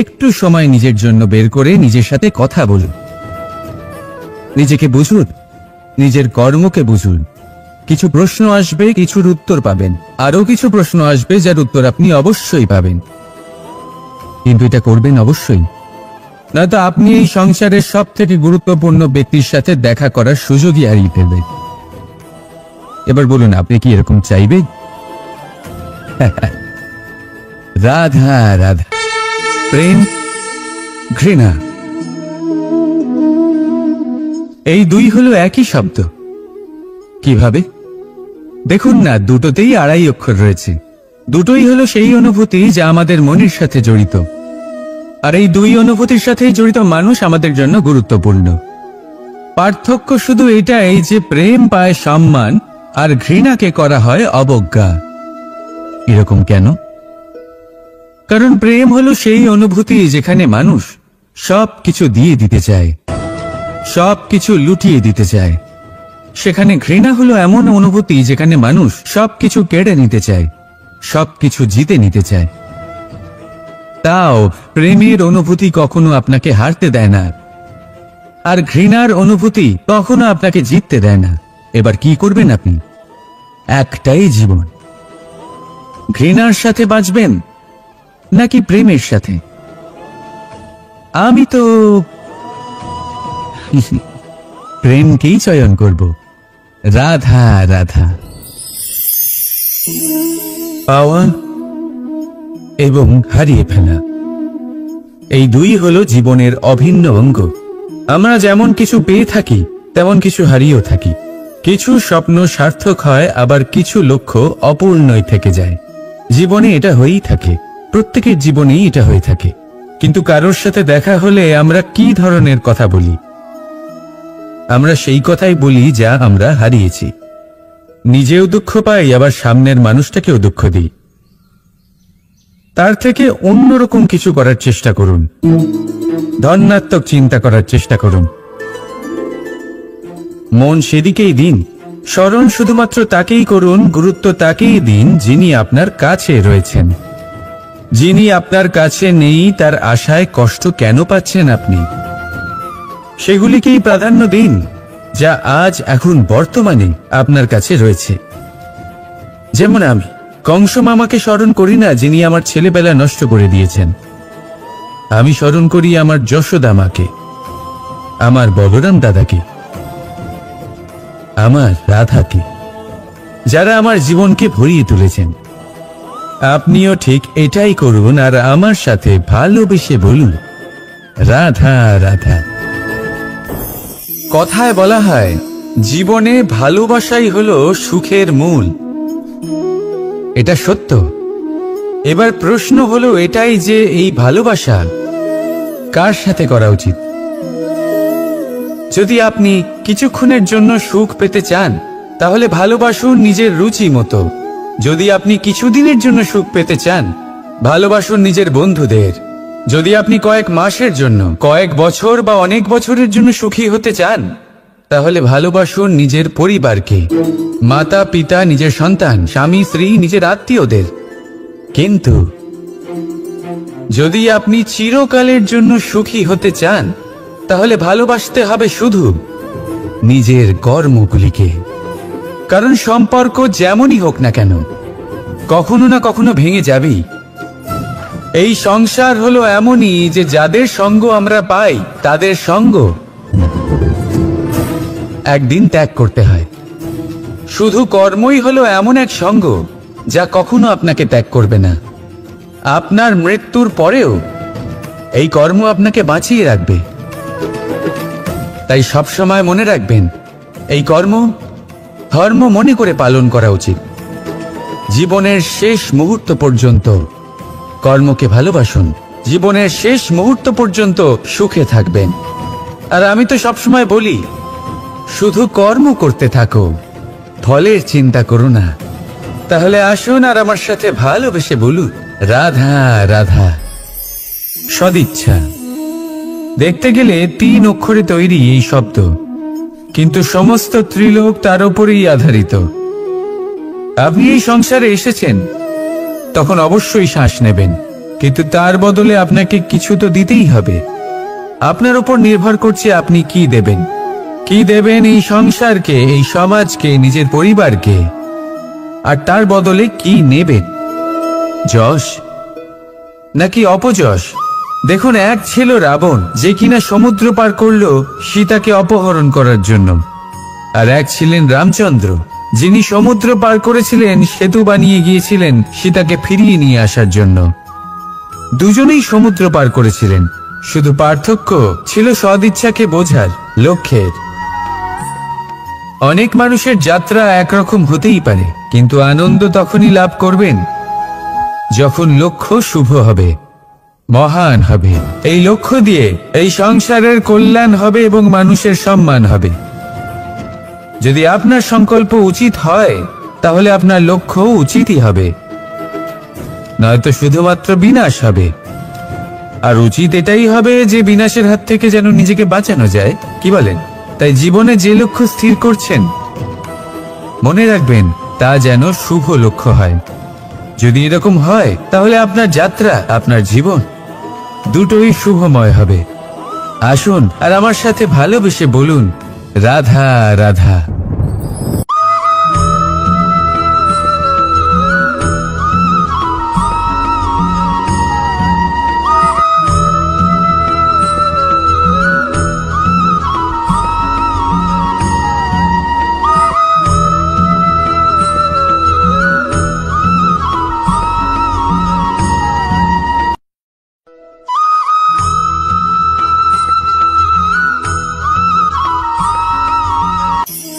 একটু সময় নিজের জন্য বের করে নিজের সাথে কথা বলুন, নিজেকে বুঝুন, নিজের কর্মকে বুঝুন। কিছু প্রশ্ন আসবে, কিছুর উত্তর পাবেন, আরো কিছু প্রশ্ন আসবে যার উত্তর আপনি অবশ্যই পাবেন, কিন্তু এটা করবেন অবশ্যই, নয়তো আপনি এই সংসারের সব থেকে গুরুত্বপূর্ণ ব্যক্তির সাথে দেখা করার সুযোগই হারিয়ে ফেলবেন। এবার বলুন, আপনি কি এরকম চাইবেন? রাধা রাধা, প্রেম, ঘৃণা, এই দুই হলো একই শব্দ। কিভাবে? দেখুন না, দুটোতেই আড়াই অক্ষর রয়েছে। দুটোই হলো সেই অনুভূতি যা আমাদের মনের সাথে জড়িত, আর এই দুই অনুভূতির সাথেই জড়িত মানুষ আমাদের জন্য গুরুত্বপূর্ণ। পার্থক্য শুধু এটাই যে প্রেম পায় সম্মান আর ঘৃণাকে করা হয় অবজ্ঞা। এরকম কেন? কারণ প্রেম হলো সেই অনুভূতি যেখানে মানুষ সব কিছু দিয়ে দিতে চায়, সব কিছু লুটিয়ে দিতে চায়। সেখানে ঘৃণা হলো এমন অনুভূতি যেখানে মানুষ সবকিছু কেড়ে নিতে চায়, সবকিছু জিতে নিতে চায়। তাও প্রেমের অনুভূতি কখনো আপনাকে হারতে দেয় না, আর ঘৃণার অনুভূতি কখনো আপনাকে জিততে দেয় না। এবার কি করবেন আপনি? একটাই জীবন, ঘৃণার সাথে বাঁচবেন নাকি প্রেমের সাথে? আমি তো প্রেমকেই চয়ন করব। রাধা রাধা। পাওয়া এবং হারিয়ে ফেলা, এই দুই হলো জীবনের অভিন্ন অঙ্গ। আমরা যেমন কিছু পেয়ে থাকি তেমন কিছু হারিয়েও থাকি। কিছু স্বপ্ন সার্থক হয়, আবার কিছু লক্ষ্য অপূর্ণই থেকে যায়। জীবনে এটা হয়েই থাকে, প্রত্যেকের জীবনেই এটা হয়ে থাকে। কিন্তু কারোর সাথে দেখা হলে আমরা কি ধরনের কথা বলি? আমরা সেই কথাই বলি যা আমরা হারিয়েছি। নিজেও দুঃখ পাই, আবার সামনের মানুষটাকেও দুঃখ দিই। তার থেকে অন্যরকম কিছু করার চেষ্টা করুন, ধনাত্মক চিন্তা করার চেষ্টা করুন। মন সেদিকেই দিন, স্মরণ শুধুমাত্র তাকেই করুন, গুরুত্ব তাকেই দিন যিনি আপনার কাছে রয়েছেন। যিনি আপনার কাছে নেই তার আশায় কষ্ট কেন পাচ্ছেন আপনি? সেগুলিকেই প্রাধান্য দিন যা আজ এখন বর্তমানে আপনার কাছে রয়েছে। যেমন আমি কংস মামাকে স্মরণ করি না যিনি আমার ছেলেবেলা নষ্ট করে দিয়েছেন। আমি স্মরণ করি আমার যশোদা মাকে, আমার বলরাম দাদাকে, আমার রাধাকে, যারা আমার জীবনকে ভরিয়ে তুলেছেন। আপনিও ঠিক এটাই করুন, আর আমার সাথে ভালোবেসে বলুন রাধা রাধা। কথায় বলা হয় জীবনে ভালোবাসাই হলো সুখের মূল। এটা সত্য। এবার প্রশ্ন হলো এটাই যে এই ভালোবাসা কার সাথে করা উচিত? যদি আপনি কিছুক্ষণের জন্য সুখ পেতে চান তাহলে ভালোবাসুন নিজের রুচি মতো। যদি আপনি কিছুদিনের জন্য সুখ পেতে চান ভালোবাসুন নিজের বন্ধুদের। যদি আপনি কয়েক মাসের জন্য, কয়েক বছর বা অনেক বছরের জন্য সুখী হতে চান তাহলে ভালোবাসুন নিজের পরিবারকে, মাতা পিতা, নিজের সন্তান, স্বামী স্ত্রী, নিজের আত্মীয়দের। কিন্তু যদি আপনি চিরকালের জন্য সুখী হতে চান তাহলে ভালোবাসতে হবে শুধু নিজের কর্মগুলিকে। কারণ সম্পর্ক যেমনই হোক না কেন কখনো না কখনো ভেঙে যাবেই। এই সংসার হলো এমনই যে যাদের সঙ্গ আমরা পাই তাদের সঙ্গ একদিন ত্যাগ করতে হয়। শুধু কর্মই হলো এমন এক সঙ্গ যা কখনো আপনাকে ত্যাগ করবে না। আপনার মৃত্যুর পরেও এই কর্ম আপনাকে বাঁচিয়ে রাখবে। তাই সবসময় মনে রাখবেন, এই কর্ম ধর্ম মনে করে পালন করা উচিত। জীবনের শেষ মুহূর্ত পর্যন্ত কর্মকে ভালোবাসুন, জীবনের শেষ মুহূর্ত পর্যন্ত সুখে থাকবেন। আর আমি তো সবসময় বলি, শুধু কর্ম করতে থাকো, ফলের চিন্তা করো না। তাহলে আসুন আর আমার সাথে ভালোবেসে বলুন রাধা রাধা। সদিচ্ছা দেখতে গেলে 3 অক্ষরে তৈরি এই শব্দ, কিন্তু সমস্ত ত্রিলোক তার উপরেই আধারিত। আপনি এই সংসারে এসেছেন তখন অবশ্যই শ্বাস নেবেন, কিন্তু তার বদলে আপনাকে কিছু তো দিতেই হবে। আপনার উপর নির্ভর করছে আপনি কি দেবেন। কি দেবেন এই সংসারকে, এই সমাজকে, নিজের পরিবারকে, আর তার বদলে কি নেবেন? যশ নাকি অপযশ? দেখুন, এক ছিল রাবণ, যে কিনা সমুদ্র পার করল সীতাকে অপহরণ করার জন্য, আর এক ছিলেন রামচন্দ্র যিনি সমুদ্র পার করেছিলেন সেতু বানিয়ে গিয়েছিলেন সীতাকে ফিরিয়ে নিয়ে আসার জন্য। দুজনেই সমুদ্র পার করেছিলেন, শুধু পার্থক্য ছিল সদিচ্ছাকে বোঝার লক্ষ্যের। অনেক মানুষের যাত্রা একরকম হতেই পারে, কিন্তু আনন্দ তখনই লাভ করবেন যখন লক্ষ্য শুভ হবে, মহান হবে। এই লক্ষ্য দিয়ে এই সংসারের কল্যাণ হবে এবং মানুষের সম্মান হবে। যদি আপনার সংকল্প উচিত হয় তাহলে আপনার লক্ষ্য উচিতই হবে, নয়তো শুধুমাত্র বিনাশ হবে। আর উচিত এটাই হবে যে বিনাশের হাত থেকে যেন নিজেকে বাঁচানো যায়, কি বলেন? তাই জীবনে যে লক্ষ্য স্থির করছেন মনে রাখবেন তা যেন শুভ লক্ষ্য হয়। যদি এরকম হয় তাহলে আপনার যাত্রা, আপনার জীবন দুটোই শুভময় হবে। আসুন আর আমার সাথে ভালোবেসে বলুন, রাধা রাধা।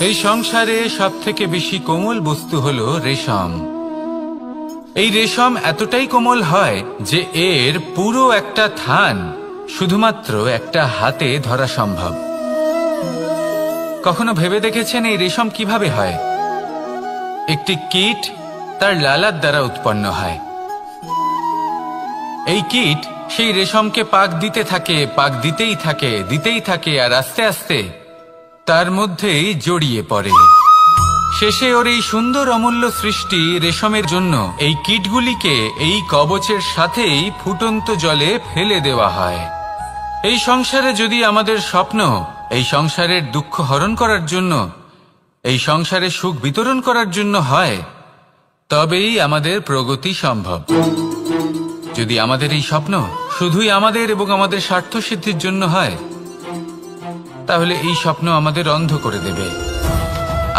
এই সংসারে সবথেকে বেশি কোমল বস্তু হলো রেশম। এই রেশম এতটাই কোমল হয় যে এর পুরো একটা থান শুধুমাত্র একটা হাতে ধরা সম্ভব। কখনো ভেবে দেখেছেন এই রেশম কিভাবে হয়? একটি কীট তার লালার দ্বারা উৎপন্ন হয়। এই কীট সেই রেশমকে পাক দিতে থাকে, পাক দিতেই থাকে, আর আস্তে আস্তে তার মধ্যেই জড়িয়ে পড়ে। শেষে ওর এই সুন্দর অমূল্য সৃষ্টি রেশমের জন্য এই কীটগুলিকে এই কবচের সাথেই ফুটন্ত জলে ফেলে দেওয়া হয়। এই সংসারে যদি আমাদের স্বপ্ন এই সংসারের দুঃখ হরণ করার জন্য, এই সংসারে সুখ বিতরণ করার জন্য হয়, তবেই আমাদের প্রগতি সম্ভব। যদি আমাদের এই স্বপ্ন শুধুই আমাদের এবং আমাদের স্বার্থ সিদ্ধির জন্য হয়, তাহলে এই স্বপ্ন আমাদের অন্ধ করে দেবে,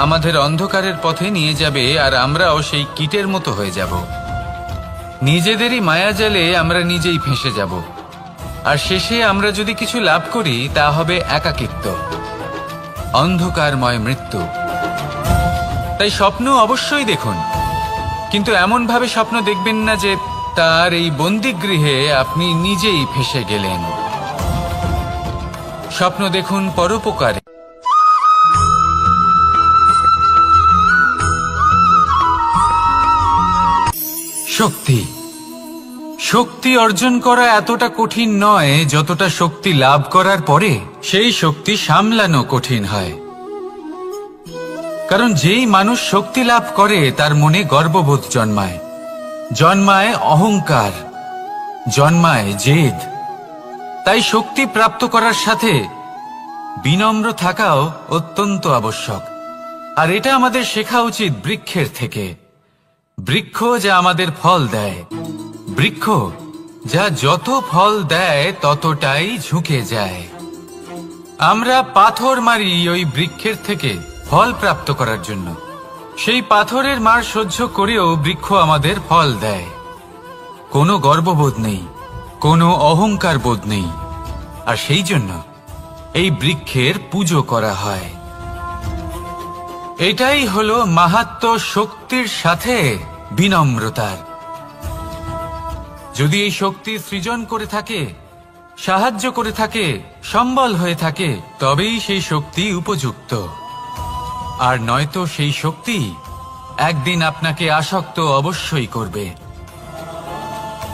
আমাদের অন্ধকারের পথে নিয়ে যাবে, আর আমরাও সেই কীটের মতো হয়ে যাব। নিজেদেরই মায়াজালে আমরা নিজেই ফেঁসে যাব, আর শেষে আমরা যদি কিছু লাভ করি তা হবে একাকিত্ব, অন্ধকারময় মৃত্যু। তাই স্বপ্ন অবশ্যই দেখুন, কিন্তু এমন ভাবে স্বপ্ন দেখবেন না যে তার এই বন্দিগৃহে আপনি নিজেই ফেঁসে গেলেন। স্বপ্ন দেখুন পরোপকারে। শক্তি শক্তি অর্জন করা এতটা কঠিন নয় যতটা শক্তি লাভ করার পরে সেই শক্তি সামলানো কঠিন হয়। কারণ যেই মানুষ শক্তি লাভ করে তার মনে গর্ববোধ জন্মায়, জন্মায় অহংকার, জন্মায় জেদ। তাই শক্তি প্রাপ্ত করার সাথে বিনম্র থাকাও অত্যন্ত আবশ্যক। আর এটা আমাদের শেখা উচিত বৃক্ষের থেকে। বৃক্ষ যা আমাদের ফল দেয়, বৃক্ষ যা যত ফল দেয় ততটাই ঝুঁকে যায়। আমরা পাথর মারি ওই বৃক্ষের থেকে ফল প্রাপ্ত করার জন্য। সেই পাথরের মার সহ্য করেও বৃক্ষ আমাদের ফল দেয়। কোনো গর্ববোধ নেই, কোনো অহংকার বোধ নেই, আর সেই জন্য এই বৃক্ষের পুজো করা হয়। এটাই হলো মাহাত্ম্য শক্তির সাথে বিনম্রতার। যদি এই শক্তি সৃজন করে থাকে, সাহায্য করে থাকে, সম্বল হয়ে থাকে, তবেই সেই শক্তি উপযুক্ত। আর নয়তো সেই শক্তি একদিন আপনাকে আসক্ত অবশ্যই করবে।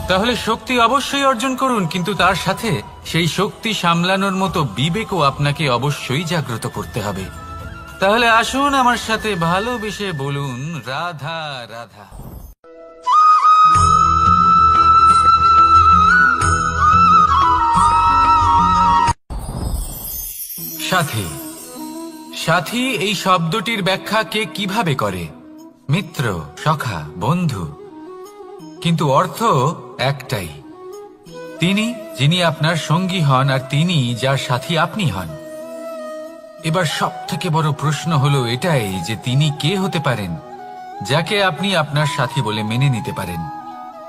তাহলে শক্তি অবশ্যই অর্জন করুন, কিন্তু তার সাথে সেই শক্তি সামলানোর মতো বিবেকও আপনাকে অবশ্যই জাগ্রত করতে হবে। তাহলে আসুন আমার সাথে ভালোবেসে বলুন, রাধা রাধা। সাথী সাথী এই শব্দটির ব্যাখ্যা কে কিভাবে করে? মিত্র, সখা, বন্ধু। কিন্তু অর্থ একটাই, তিনি যিনি আপনার সঙ্গী হন আর তিনি যার সাথী আপনি হন। এবার সব থেকে বড় প্রশ্ন হলো এটাই যে তিনি কে হতে পারেন যাকে আপনি আপনার সাথী বলে মেনে নিতে পারেন,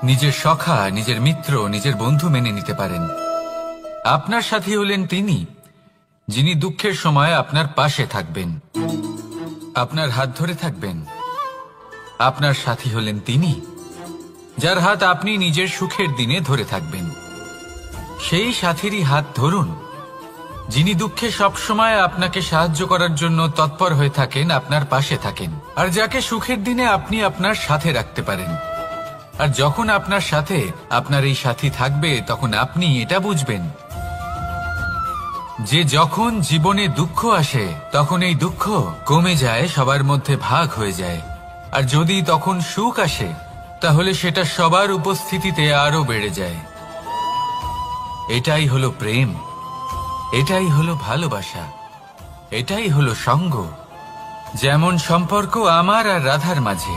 নিজের সখা, নিজের মিত্র, নিজের বন্ধু মেনে নিতে পারেন। আপনার সাথী হলেন তিনি যিনি দুঃখের সময় আপনার পাশে থাকবেন, আপনার হাত ধরে থাকবেন। আপনার সাথী হলেন তিনি যার হাত আপনি নিজের সুখের দিনে ধরে থাকবেন। সেই সাথীরই হাত ধরুন যিনি দুঃখে সবসময় আপনাকে সাহায্য করার জন্য তৎপর হয়ে থাকেন, আপনার পাশে থাকেন, আর যাকে সুখের দিনে আপনি আপনার সাথে রাখতে পারেন। আর যখন আপনার সাথে আপনার এই সাথী থাকবে তখন আপনি এটা বুঝবেন যে যখন জীবনে দুঃখ আসে তখন এই দুঃখ কমে যায়, সবার মধ্যে ভাগ হয়ে যায়। আর যদি তখন সুখ আসে তাহলে সেটা সবার উপস্থিতিতে আরো বেড়ে যায়। এটাই হলো প্রেম, এটাই হলো ভালোবাসা, এটাই হলো সঙ্গ। যেমন সম্পর্ক আমার আর রাধার মাঝে।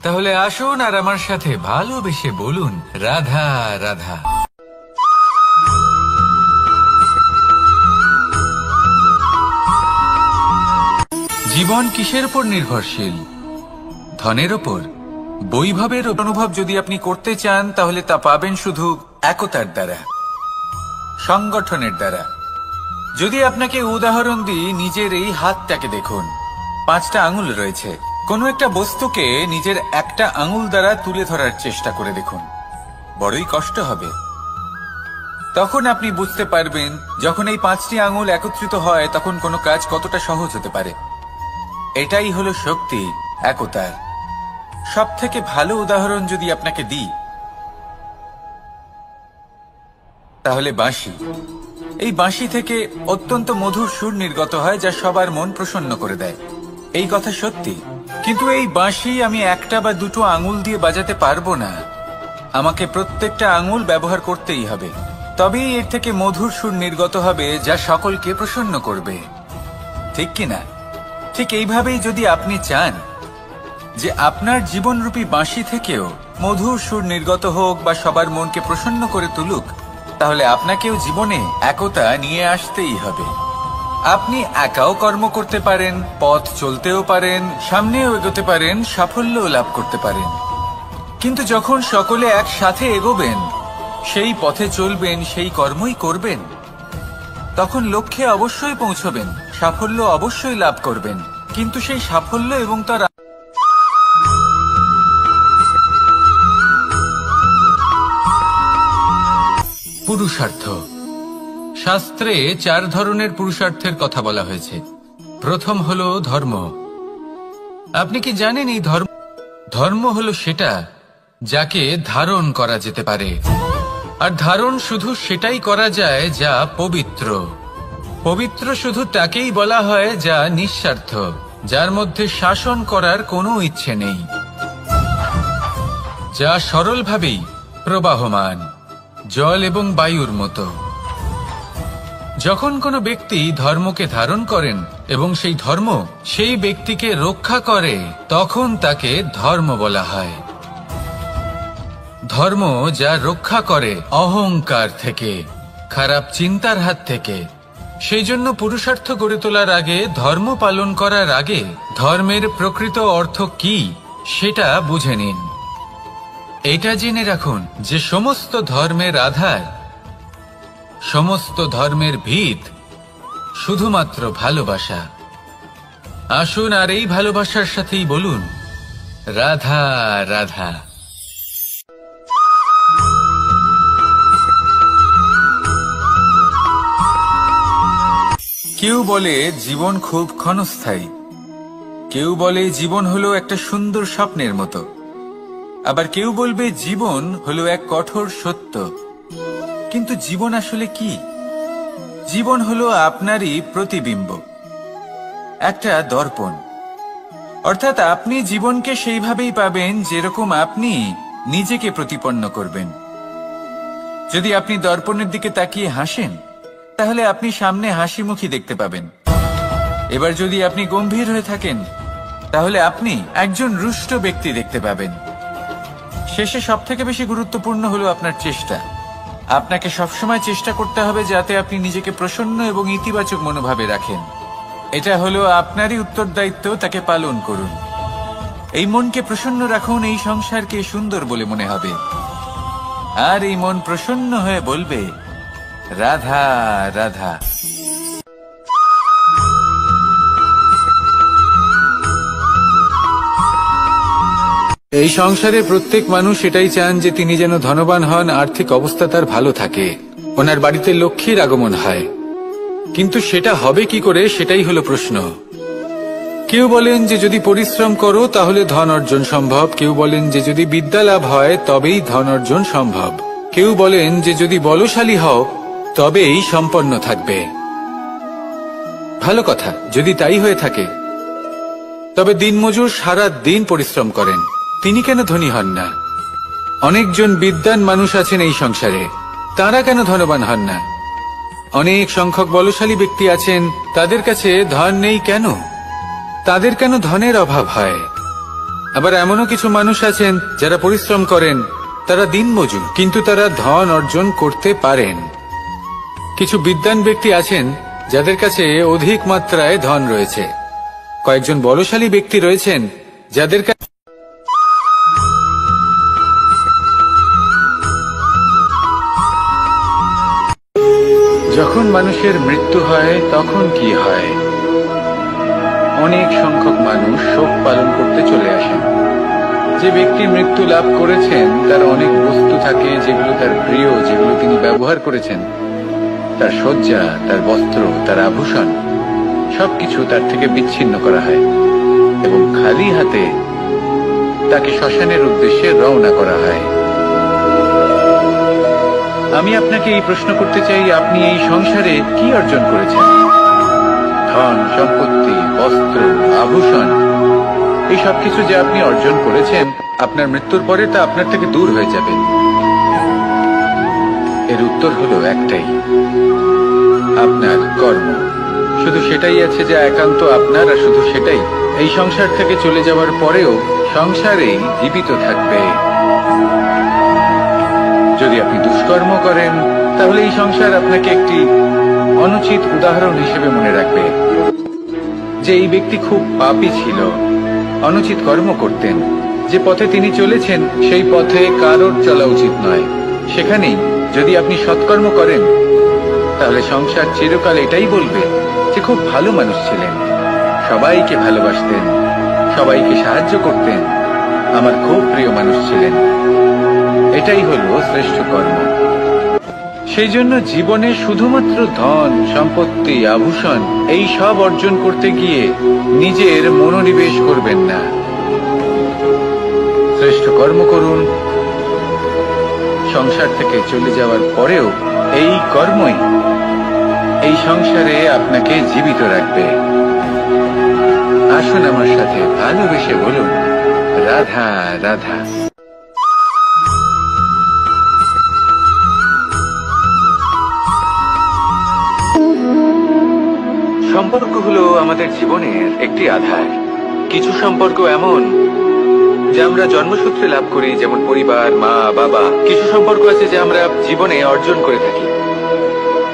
তাহলে আসুন আর আমার সাথে ভালোবেসে বলুন, রাধা রাধা। জীবন কিসের উপর নির্ভরশীল? ধনের ওপর, বৈভবের অনুভব যদি আপনি করতে চান তাহলে তা পাবেন শুধু একতার দ্বারা, সংগঠনের দ্বারা। যদি আপনাকে উদাহরণ দিই, নিজের এই হাতটাকে দেখুন, 5টা আঙুল রয়েছে। কোনো একটা বস্তুকে নিজের একটা আঙুল দ্বারা তুলে ধরার চেষ্টা করে দেখুন, বড়ই কষ্ট হবে। তখন আপনি বুঝতে পারবেন যখন এই 5টি আঙুল একত্রিত হয় তখন কোনো কাজ কতটা সহজ হতে পারে। এটাই হলো শক্তি একতার। সব থেকে ভালো উদাহরণ যদি আপনাকে দিই তাহলে বাঁশি। এই বাঁশি থেকে অত্যন্ত মধুর সুর নির্গত হয় যা সবার মন প্রসন্ন করে দেয়। এই কথা সত্যি, কিন্তু এই বাঁশি আমি একটা বা দুটো আঙুল দিয়ে বাজাতে পারবো না। আমাকে প্রত্যেকটা আঙুল ব্যবহার করতেই হবে, তবেই এর থেকে মধুর সুর নির্গত হবে যা সকলকে প্রসন্ন করবে, ঠিক কিনা? ঠিক এইভাবেই যদি আপনি চান যে আপনার জীবনরূপী বাঁশি থেকেও মধুর সুর নির্গত হোক বা সবার মনকে প্রসন্ন করে তুলুক, তাহলে আপনাকেও জীবনে একতা নিয়ে আসতেই হবে। আপনি একাও কর্ম করতে পারেন, পথ চলতেও পারেন, সামনেও এগোতে পারেন, সাফল্যও লাভ করতে পারেন। কিন্তু যখন সকলে একসাথে এগোবেন, সেই পথে চলবেন, সেই কর্মই করবেন, তখন লক্ষ্যে অবশ্যই পৌঁছবেন, সাফল্য অবশ্যই লাভ করবেন। কিন্তু সেই সাফল্য এবং তার পুরুষার্থ। শাস্ত্রে 4 ধরনের পুরুষার্থের কথা বলা হয়েছে। প্রথম হলো ধর্ম। আপনি কি জানেন এই ধর্ম হলো সেটা যাকে ধারণ করা যেতে পারে, আর ধারণ শুধু সেটাই করা যায় যা পবিত্র। পবিত্র শুধু তাকেই বলা হয় যা নিঃস্বার্থ, যার মধ্যে শাসন করার কোনো ইচ্ছে নেই, যা সরলভাবেই প্রবাহমান, জল এবং বায়ুর মতো। যখন কোনো ব্যক্তি ধর্মকে ধারণ করেন এবং সেই ধর্ম সেই ব্যক্তিকে রক্ষা করে, তখন তাকে ধর্ম বলা হয়। ধর্ম যা রক্ষা করে অহংকার থেকে, খারাপ চিন্তার হাত থেকে। সেই জন্য পুরুষার্থ গড়ে তোলার আগে, ধর্ম পালন করার আগে ধর্মের প্রকৃত অর্থ কি সেটা বুঝে নিন। এটা জেনে রাখুন যে সমস্ত ধর্মের আধার, সমস্ত ধর্মের ভিত শুধুমাত্র ভালোবাসা। আসুন আর এই ভালোবাসার সাথেই বলুন, রাধা রাধা। কেউ বলে জীবন খুব ক্ষণস্থায়ী, কেউ বলে জীবন হলো একটা সুন্দর স্বপ্নের মতো, আবার কেউ বলবে জীবন হলো এক কঠোর সত্য। কিন্তু জীবন আসলে কি? জীবন হলো আপনারই প্রতিবিম্ব, একটা দর্পণ। অর্থাৎ আপনি জীবনকে সেইভাবেই পাবেন যেরকম আপনি নিজেকে প্রতিপন্ন করবেন। যদি আপনি দর্পণের দিকে তাকিয়ে হাসেন, তাহলে আপনি সামনে হাসি মুখী দেখতে পাবেন। এবার যদি আপনি গম্ভীর হয়ে থাকেন, তাহলে আপনি একজন রুষ্ট ব্যক্তি দেখতে পাবেন। শেষে সবথেকে বেশি গুরুত্বপূর্ণ হলো আপনার চেষ্টা। আপনাকে সবসময় চেষ্টা করতে হবে যাতে আপনি নিজেকে প্রসন্ন এবং ইতিবাচক মনোভাবে রাখেন। এটা হলো আপনারই উত্তরদায়িত্ব, তাকে পালন করুন। এই মনকে প্রসন্ন রাখুন, এই সংসারকে সুন্দর বলে মনে হবে। আর এই মন প্রসন্ন হয়ে বলবে, রাধা রাধা। এই সংসারে প্রত্যেক মানুষ এটাই চান যে তিনি যেন ধনবান হন, আর্থিক অবস্থা তার ভালো থাকে, ওনার বাড়িতে লক্ষ্মীর আগমন হয়। কিন্তু সেটা হবে কি করে, সেটাই হলো প্রশ্ন। কেউ বলেন যে যদি পরিশ্রম করো তাহলে ধন অর্জন সম্ভব, কেউ বলেন যে যদি বিদ্যা লাভ হয় তবেই ধন অর্জন সম্ভব, কেউ বলেন যে যদি বলশালী হও তবেই সম্পন্ন থাকবে। ভালো কথা, যদি তাই হয়ে থাকে, তবে দিনমজুর সারা দিন পরিশ্রম করেন, তিনি কেন ধনী হন না? অনেকজন বিদ্বান মানুষ আছেন এই সংসারে, তারা কেন ধনবান হন না? অনেক সংখ্যক বলশালী ব্যক্তি আছেন, তাদের কাছে ধন নেই কেন? তাদের কেন ধনের অভাব হয়? আবার এমনও কিছু মানুষ আছেন যারা পরিশ্রম করেন, তারা দিনমজুর, কিন্তু তারা ধন অর্জন করতে পারেন। কিছু বিদ্বান ব্যক্তি আছেন যাদের কাছে অধিক মাত্রায় ধন রয়েছে, কয়েকজন বলশালী ব্যক্তি রয়েছেন যাদের কাছে যখন মানুষের মৃত্যু হয় তখন কি হয়? অনেক সংখ্যক মানুষ শোক পালন করতে চলে আসেন। যে ব্যক্তি মৃত্যু লাভ করেছেন তার অনেক বস্তু থাকে যেগুলো তার প্রিয়, যেগুলো তিনি ব্যবহার করেছেন, তার শয্যা, তার বস্ত্র, তার আভূষণ, সবকিছু তার থেকে বিচ্ছিন্ন করা হয় এবং খালি হাতে তাকে শ্মশানের উদ্দেশ্যে রওনা করা হয়। আমি আপনাকে এই প্রশ্ন করতে চাই, আপনি এই সংসারে কি অর্জন করেছেন? ধন, সম্পত্তি, বস্ত্র, আভূষণ, এই সবকিছু যে আপনি অর্জন করেছেন, আপনার মৃত্যুর পরে তা আপনার থেকে দূর হয়ে যাবে। এর উত্তর হলো একটাই, আপনার কর্ম। শুধু সেটাই আছে যা একান্ত আপনার, আর শুধু সেটাই এই সংসার থেকে চলে যাওয়ার পরেও সংসারেই জীবিত থাকবে। যদি আপনি দুষ্কর্ম করেন তাহলে এই সংসার আপনাকে একটি অনুচিত উদাহরণ হিসেবে মনে রাখবে যে এই ব্যক্তি খুব পাপী ছিল, অনুচিত কর্ম করতেন। যে পথে তিনি চলেছেন সেই পথে কারোর চলা উচিত নয়। সেখানেই যদি আপনি সৎকর্ম করেন তাহলে সংসার চিরকাল এটাই বলবে যে খুব ভালো মানুষ ছিলেন, সবাইকে ভালোবাসতেন, সবাইকে সাহায্য করতেন, আমার খুব প্রিয় মানুষ ছিলেন। এটাই হলো শ্রেষ্ঠ কর্ম। সেই জন্য জীবনে শুধুমাত্র ধন, সম্পত্তি, আভূষণ এই সব অর্জন করতে গিয়ে নিজের মনোনিবেশ করবেন না। শ্রেষ্ঠ কর্ম করুন। সংসার থেকে চলে যাওয়ার পরেও এই কর্মই এই সংসারে আপনাকে জীবিত রাখবে। আসুন আমার সাথে ভালোবেসে বলুন, রাধা রাধা। সম্পর্ক হলো আমাদের জীবনের একটি আধার। কিছু সম্পর্ক এমন যা আমরা জন্মসূত্রে লাভ করি, যেমন পরিবার, মা, বাবা। কিছু সম্পর্ক আছে যা আমরা জীবনে অর্জন করে থাকি,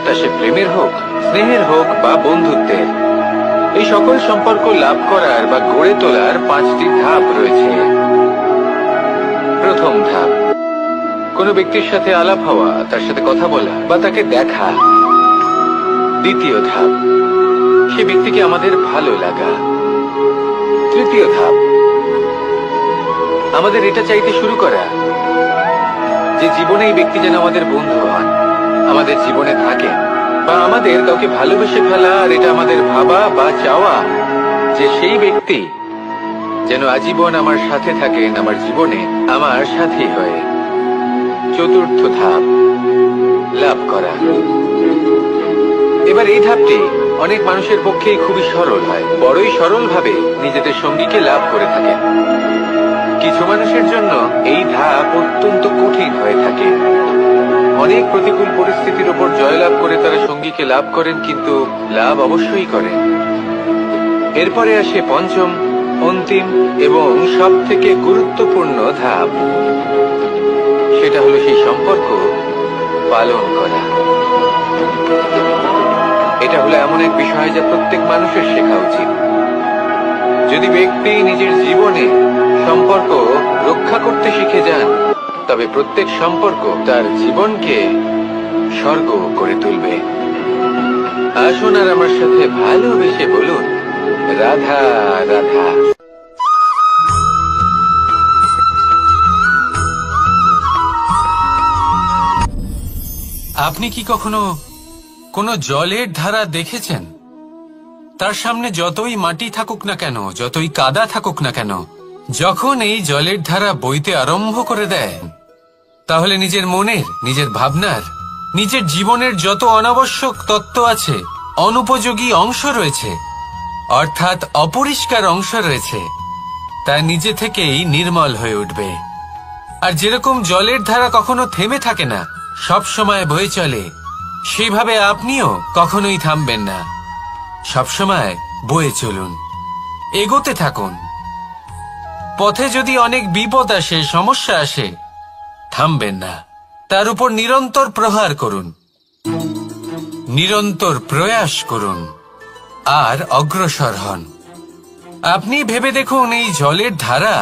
তা সে প্রেমের হোক, স্নেহের হোক বা বন্ধুত্বের। এই সকল সম্পর্ক লাভ করার বা গড়ে তোলার 5টি ধাপ রয়েছে। প্রথম ধাপ, কোনো ব্যক্তির সাথে আলাপ হওয়া, তার সাথে কথা বলা বা তাকে দেখা। দ্বিতীয় ধাপ, সে ব্যক্তিকে আমাদের ভালো লাগা। তৃতীয় ধাপ, আমাদের এটা চাইতে শুরু করা যে জীবনে এই ব্যক্তি যেন আমাদের বন্ধু হন, আমাদের জীবনে থাকেন, বা আমাদের কাউকে ভালোবেসে ফেলা, আর এটা আমাদের ভাবা বা চাওয়া যে সেই ব্যক্তি যেন আজীবন আমার সাথে থাকেন, আমার জীবনে আমার সাথী হয়ে। চতুর্থ ধাপ, লাভ করা। এবার এই ধাপটি অনেক মানুষের পক্ষেই খুবই সরল হয়, বড়ই সরল ভাবে নিজেদের সঙ্গীকে লাভ করে থাকে। কিছু মানুষের জন্য এই ধাপ অত্যন্ত কঠিন হয়ে থাকে। অনেক প্রতিকূল পরিস্থিতির উপর জয়লাভ করে তারা সঙ্গীকে লাভ করেন, কিন্তু লাভ অবশ্যই করেন। এরপরে আসে পঞ্চম, অন্তিম এবং সব থেকে গুরুত্বপূর্ণ ধাপ। সেটা হলো সেই সম্পর্ক পালন করা। এটা হলো এমন এক বিষয় যা প্রত্যেক মানুষের শেখা উচিত। যদি ব্যক্তি নিজের জীবনে সম্পর্ক রক্ষা করতে শিখে যান, তবে প্রত্যেক সম্পর্ক তার জীবনকে স্বর্গ করে তুলবে। আসুন আর আমার সাথে ভালোবেসে বলুন, রাধা রাধা। আপনি কি কখনো কোনো জলের ধারা দেখেছেন? তার সামনে যতই মাটি থাকুক না কেন, যতই কাদা থাকুক না কেন, যখন এই জলের ধারা বইতে আরম্ভ করে দেয়, তাহলে নিজের মনের, নিজের ভাবনার, নিজের জীবনের যত অনাবশ্যক তত্ত্ব আছে, অনুপযোগী অংশ রয়েছে, অর্থাৎ অপরিষ্কার অংশ রয়েছে, তা নিজে থেকেই নির্মল হয়ে উঠবে। আর যেরকম জলের ধারা কখনো থেমে থাকে না, সব সময় বয়ে চলে, সেইভাবে আপনিও কখনোই থামবেন না। সবসময় বয়ে চলুন, এগোতে থাকুন। পথে যদি অনেক বিপদ আসে, সমস্যা আসে, থামবেন না, তার উপর নিরন্তর প্রহার করুন, নিরন্তর প্রয়াস করুন আর অগ্রসর হন। আপনি ভেবে দেখুন, এই জলের ধারা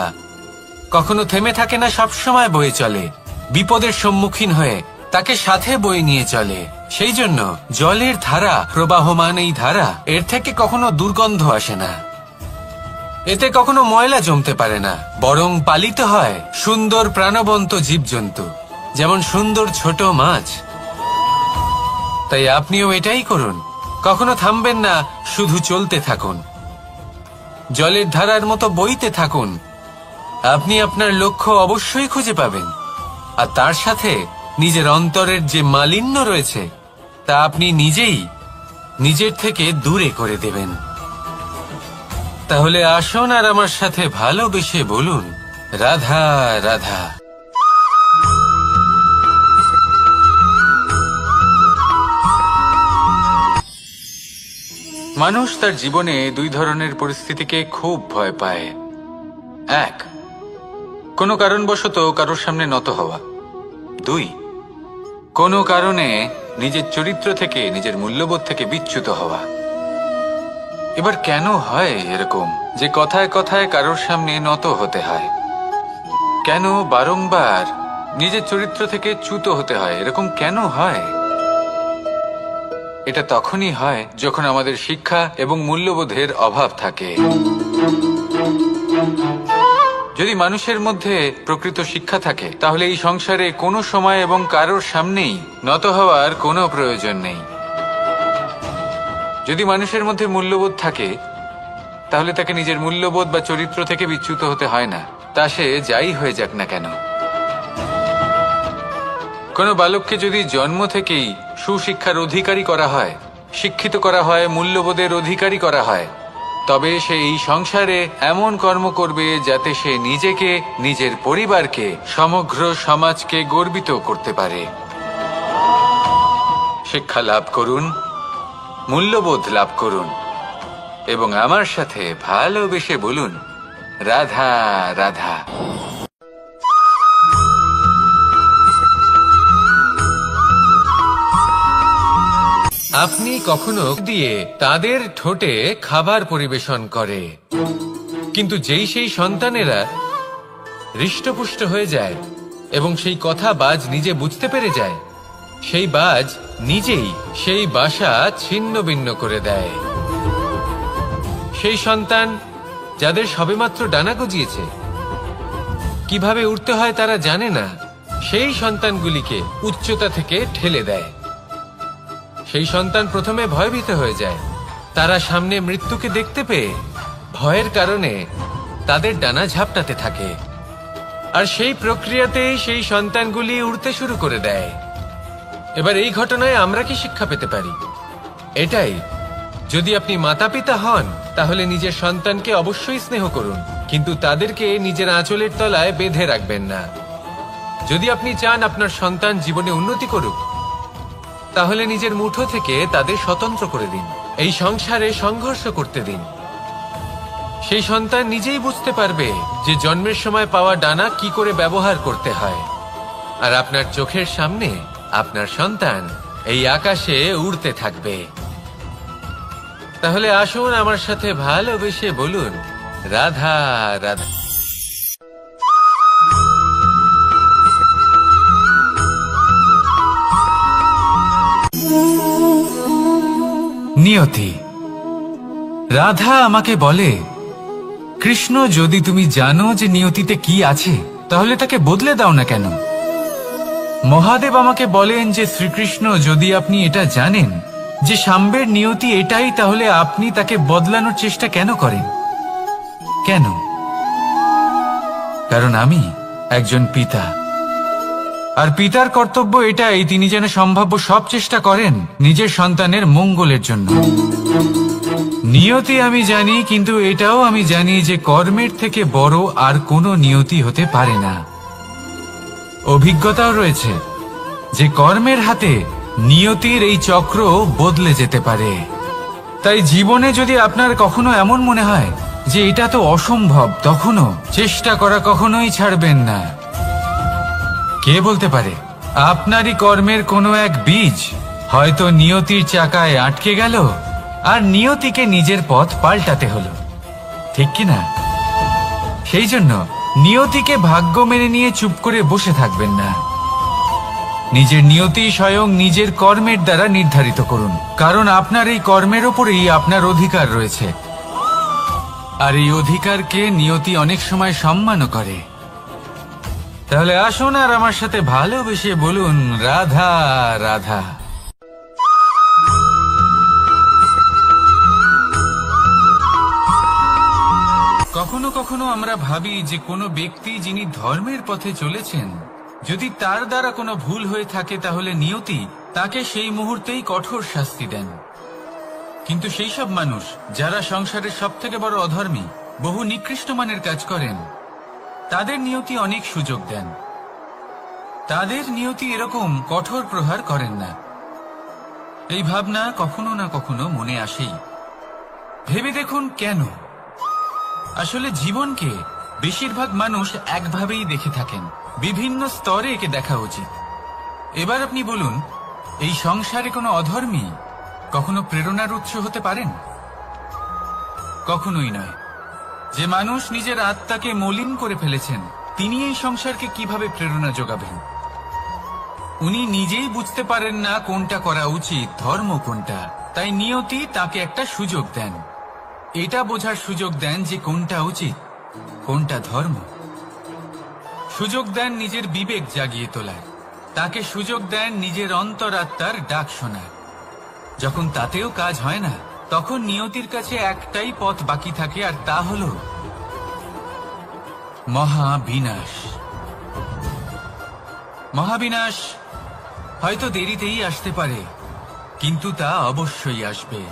কখনো থেমে থাকে না, সবসময় বয়ে চলে, বিপদের সম্মুখীন হয়ে তাকে সাথে বয়ে নিয়ে চলে। সেই জন্য জলের ধারা, প্রবাহমান এই ধারা, এর থেকে কখনো দুর্গন্ধ আসে না, এতে কখনো ময়লা জমতে পারে না, বরং পালিত হয় সুন্দর প্রাণবন্ত জীবজন্তু, যেমন সুন্দর ছোট মাছ। তাই আপনিও এটাই করুন, কখনো থামবেন না, শুধু চলতে থাকুন, জলের ধারার মতো বইতে থাকুন। আপনি আপনার লক্ষ্য অবশ্যই খুঁজে পাবেন, আর তার সাথে নিজের অন্তরের যে মালিন্য রয়েছে তা আপনি নিজেই নিজের থেকে দূরে করে দেবেন। তাহলে আসুন আর আমার সাথে ভালোবেসে বলুন, রাধা রাধা। মানুষ তার জীবনে দুই ধরনের পরিস্থিতিকে খুব ভয় পায়। এক, কোনো কারণবশত কারোর সামনে নত হওয়া। দুই, কোনো কারণে নিজের চরিত্র থেকে, নিজের মূল্যবোধ থেকে বিচ্যুত হওয়া। এবার কেন হয় এরকম যে কথায় কথায় কারোর সামনে নত হতে হয়? কেন বারংবার নিজের চরিত্র থেকে চ্যুত হতে হয়? এরকম কেন হয়? এটা তখনই হয় যখন আমাদের শিক্ষা এবং মূল্যবোধের অভাব থাকে। যদি মানুষের মধ্যে প্রকৃত শিক্ষা থাকে, তাহলে এই সংসারে কোনো সময় এবং কারোর সামনেই নত হওয়ার কোনো প্রয়োজন নেই। যদি মানুষের মধ্যে মূল্যবোধ থাকে, তাহলে তাকে নিজের মূল্যবোধ বা চরিত্র থেকে বিচ্যুত হতে হয় না, তা সে যাই হয়ে যাক না কেন। কোনো বালককে যদি জন্ম থেকেই সুশিক্ষার অধিকারী করা হয়, শিক্ষিত করা হয়, মূল্যবোধের অধিকারী করা হয়, তবে সে এই সংসারে এমন কর্ম করবে যাতে সে নিজেকে, নিজের পরিবারকে, সমগ্র সমাজকে গর্বিত করতে পারে। শিক্ষা লাভ করুন, মূল্যবোধ লাভ করুন এবং আমার সাথে ভালোবেসে বলুন, রাধা রাধা। আপনি কখনো দিয়ে তাদের ঠোঁটে খাবার পরিবেশন করে, কিন্তু যেই সেই সন্তানেরা হৃষ্টপুষ্ট হয়ে যায় এবং সেই কথা বাজ নিজে বুঝতে পেরে যায়, সেই বাজ নিজেই সেই বাসা ছিন্ন ভিন্ন করে দেয়। সেই সন্তান যাদের সবেমাত্র ডানা গজিয়েছে, কিভাবে উঠতে হয় তারা জানে না, সেই সন্তানগুলিকে উচ্চতা থেকে ঠেলে দেয়। সেই সন্তান প্রথমে ভয়ভীত হয়ে যায়, তারা সামনে মৃত্যুকে দেখতে পেয়ে ভয়ের কারণে তাদের ডানা ঝাপটাতে থাকে, আর সেই প্রক্রিয়াতেই সেই সন্তানগুলি উড়তে শুরু করে দেয়। এবার এই ঘটনায় আমরা কি শিক্ষা পেতে পারি? এটাই, যদি আপনি মাতা পিতা হন, তাহলে নিজের সন্তানকে অবশ্যই স্নেহ করুন, কিন্তু তাদেরকে নিজের আঁচলের তলায় বেঁধে রাখবেন না। যদি আপনি চান আপনার সন্তান জীবনে উন্নতি করুক, তাহলে নিজের মুঠো থেকে তাদের স্বতন্ত্র করে দিন, এই সংসারে সংঘর্ষ করতে দিন। সেই সন্তান নিজেই বুঝতে পারবে যে জন্মের সময় পাওয়া ডানা কি করে ব্যবহার করতে হয়। আর আপনার চোখের সামনে আপনার সন্তান এই আকাশে উড়তে থাকবে। তাহলে আসুন আমার সাথে ভালোবেসে বলুন রাধা রাধা। নিয়তি। রাধা আমাকে বলে, কৃষ্ণ, যদি তুমি জানো যে নিয়তিতে কি আছে তাহলে তাকে বদলে দাও না কেন? মহাদেব আমাকে বলেন যে শ্রীকৃষ্ণ, যদি আপনি এটা জানেন যে সাম্বের নিয়তি এটাই, তাহলে আপনি তাকে বদলানোর চেষ্টা কেন করেন? কেন? কারণ আমি একজন পিতা, আর পিতার কর্তব্য এটাই, তিনি যেন সম্ভাব্য সব চেষ্টা করেন নিজের সন্তানের মঙ্গলের জন্য। নিয়তি আমি জানি, কিন্তু এটাও আমি জানি যে কর্মের থেকে বড় আর কোনো নিয়তি হতে পারে না। অভিজ্ঞতাও রয়েছে যে কর্মের হাতে নিয়তির এই চক্র বদলে যেতে পারে। তাই জীবনে যদি আপনার কখনো এমন মনে হয় যে এটা তো অসম্ভব, তখনও চেষ্টা করা কখনোই ছাড়বেন না। কে বলতে পারে আপনারই কর্মের কোনো এক বীজ হয়তো নিয়তির চাকায় আটকে গেল আর নিয়তিকে নিজের পথ পাল্টাতে হলো, ঠিক কিনা? সেই জন্য নিয়তিকে ভাগ্য মেনে নিয়ে চুপ করে বসে থাকবেন না। নিজের নিয়তি স্বয়ং নিজের কর্মের দ্বারা নির্ধারিত করুন, কারণ আপনার এই কর্মের ওপরেই আপনার অধিকার রয়েছে, আর এই অধিকারকে নিয়তি অনেক সময় সম্মানও করে। তাহলে আসুন আর আমার সাথে ভালোবেসে বলুন রাধা রাধা। কখনো কখনো আমরা ভাবি যে কোনো ব্যক্তি যিনি ধর্মের পথে চলেছেন, যদি তার দ্বারা কোনো ভুল হয়ে থাকে তাহলে নিয়তি তাকে সেই মুহূর্তেই কঠোর শাস্তি দেন। কিন্তু সেই সব মানুষ যারা সংসারের সবথেকে বড় অধর্মী, বহু নিকৃষ্ট মানের কাজ করেন, তাদের নিয়তি অনেক সুযোগ দেন। তাদের নিয়তি এরকম কঠোর প্রহার করেন না। এই ভাবনা কখনো না কখনো মনে আসেই। ভেবে দেখুন কেন? আসলে জীবনকে বেশিরভাগ মানুষ একভাবেই দেখে থাকেন, বিভিন্ন স্তরে একে দেখা উচিত। এবার আপনি বলুন, এই সংসারে কোনো অধর্মী কখনো প্রেরণার উৎস হতে পারেন? কখনোই নয়। যে মানুষ নিজের আত্মাকে মলিন করে ফেলেছেন, তিনি এই সংসারকে কিভাবে প্রেরণা যোগাবেন? উনি নিজেই বুঝতে পারেন না কোনটা করা উচিত, ধর্ম কোনটা। তাই নিয়তি তাকে একটা সুযোগ দেন, এটা বোঝার সুযোগ দেন যে কোনটা উচিত, কোনটা ধর্ম। সুযোগ দেন নিজের বিবেক জাগিয়ে তোলার, তাকে সুযোগ দেন নিজের অন্তরাত্মার ডাক শোনার। যখন তাতেও কাজ হয় না, তখন নিয়তির কাছে একটাই পথ বাকি থাকে, আর তা হল মহাবিনাশ। মহাবিনাশ হয়তো দেরিতেই আসতে পারে, কিন্তু তা অবশ্যই আসবে।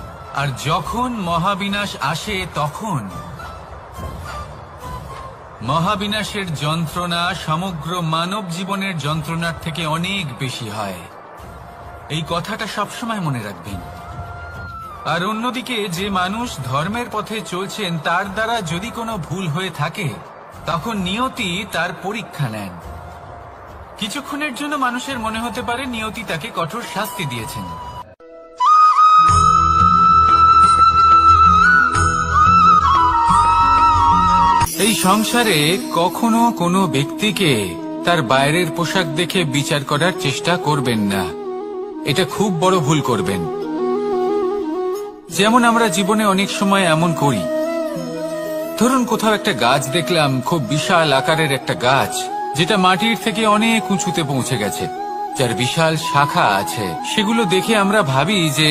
আর যখন মহাবিনাশ আসে, তখন মহাবিনাশের যন্ত্রণা সমগ্র মানব জীবনের যন্ত্রণার থেকে অনেক বেশি হয়। এই কথাটা সবসময় মনে রাখবেন। আর অন্যদিকে যে মানুষ ধর্মের পথে চলছেন, তার দ্বারা যদি কোনো ভুল হয়ে থাকে, তখন নিয়তি তার পরীক্ষা নেন। কিছুক্ষণের জন্য মানুষের মনে হতে পারে নিয়তি তাকে কঠোর শাস্তি দিয়েছেন। এই সংসারে কখনো কোনো ব্যক্তিকে তার বাইরের পোশাক দেখে বিচার করার চেষ্টা করবেন না, এটা খুব বড় ভুল করবেন। যেমন আমরা জীবনে অনেক সময় এমন করি, ধরুন কোথাও একটা গাছ দেখলাম, খুব বিশাল আকারের একটা গাছ, যেটা মাটির থেকে অনেক উঁচুতে পৌঁছে গেছে, যার বিশাল শাখা আছে। সেগুলো দেখে আমরা ভাবি যে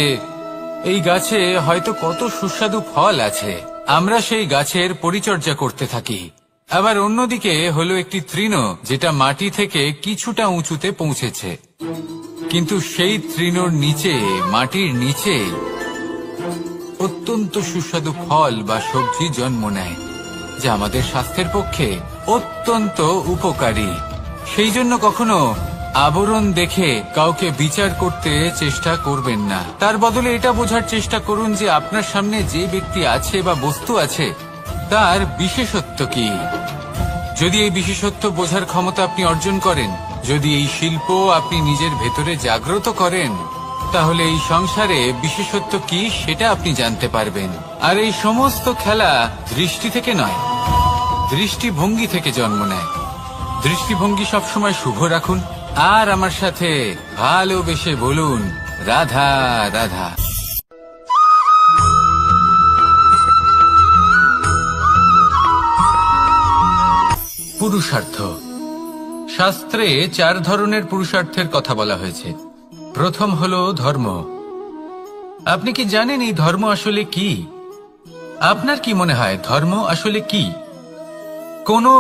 এই গাছে হয়তো কত সুস্বাদু ফল আছে, আমরা সেই গাছের পরিচর্যা করতে থাকি। আবার অন্যদিকে হলো একটি তৃণ, যেটা মাটি থেকে কিছুটা উঁচুতে পৌঁছেছে, কিন্তু সেই তৃণর নিচে, মাটির নিচে অত্যন্ত সুস্বাদু ফল বা সবজি জন্ম নেয়, যা আমাদের স্বাস্থ্যের পক্ষে অত্যন্ত উপকারী। সেই জন্য কখনো আবরণ দেখে কাউকে বিচার করতে চেষ্টা করবেন না। তার বদলে এটা বোঝার চেষ্টা করুন যে আপনার সামনে যে ব্যক্তি আছে বা বস্তু আছে, তার বিশেষত্ব কি। যদি এই বিশেষত্ব বোঝার ক্ষমতা আপনি অর্জন করেন, যদি এই শিল্প আপনি নিজের ভেতরে জাগ্রত করেন, তাহলে এই সংসারে বিশেষত্ব কি সেটা আপনি জানতে পারবেন। আর এই সমস্ত খেলা দৃষ্টি থেকে নয়, দৃষ্টিভঙ্গি থেকে জন্ম নেয়। দৃষ্টিভঙ্গি সবসময় শুভ রাখুন আর আমার সাথে ভালোবেসে বলুন, রাধা রাধা। পুরুষার্থ। শাস্ত্রে 4 ধরনের পুরুষার্থের কথা বলা হয়েছে। প্রথম হলো ধর্ম। আপনি কি জানেন এই ধর্ম আসলে কি? আপনার কি মনে হয় ধর্ম আসলে কি? কোনো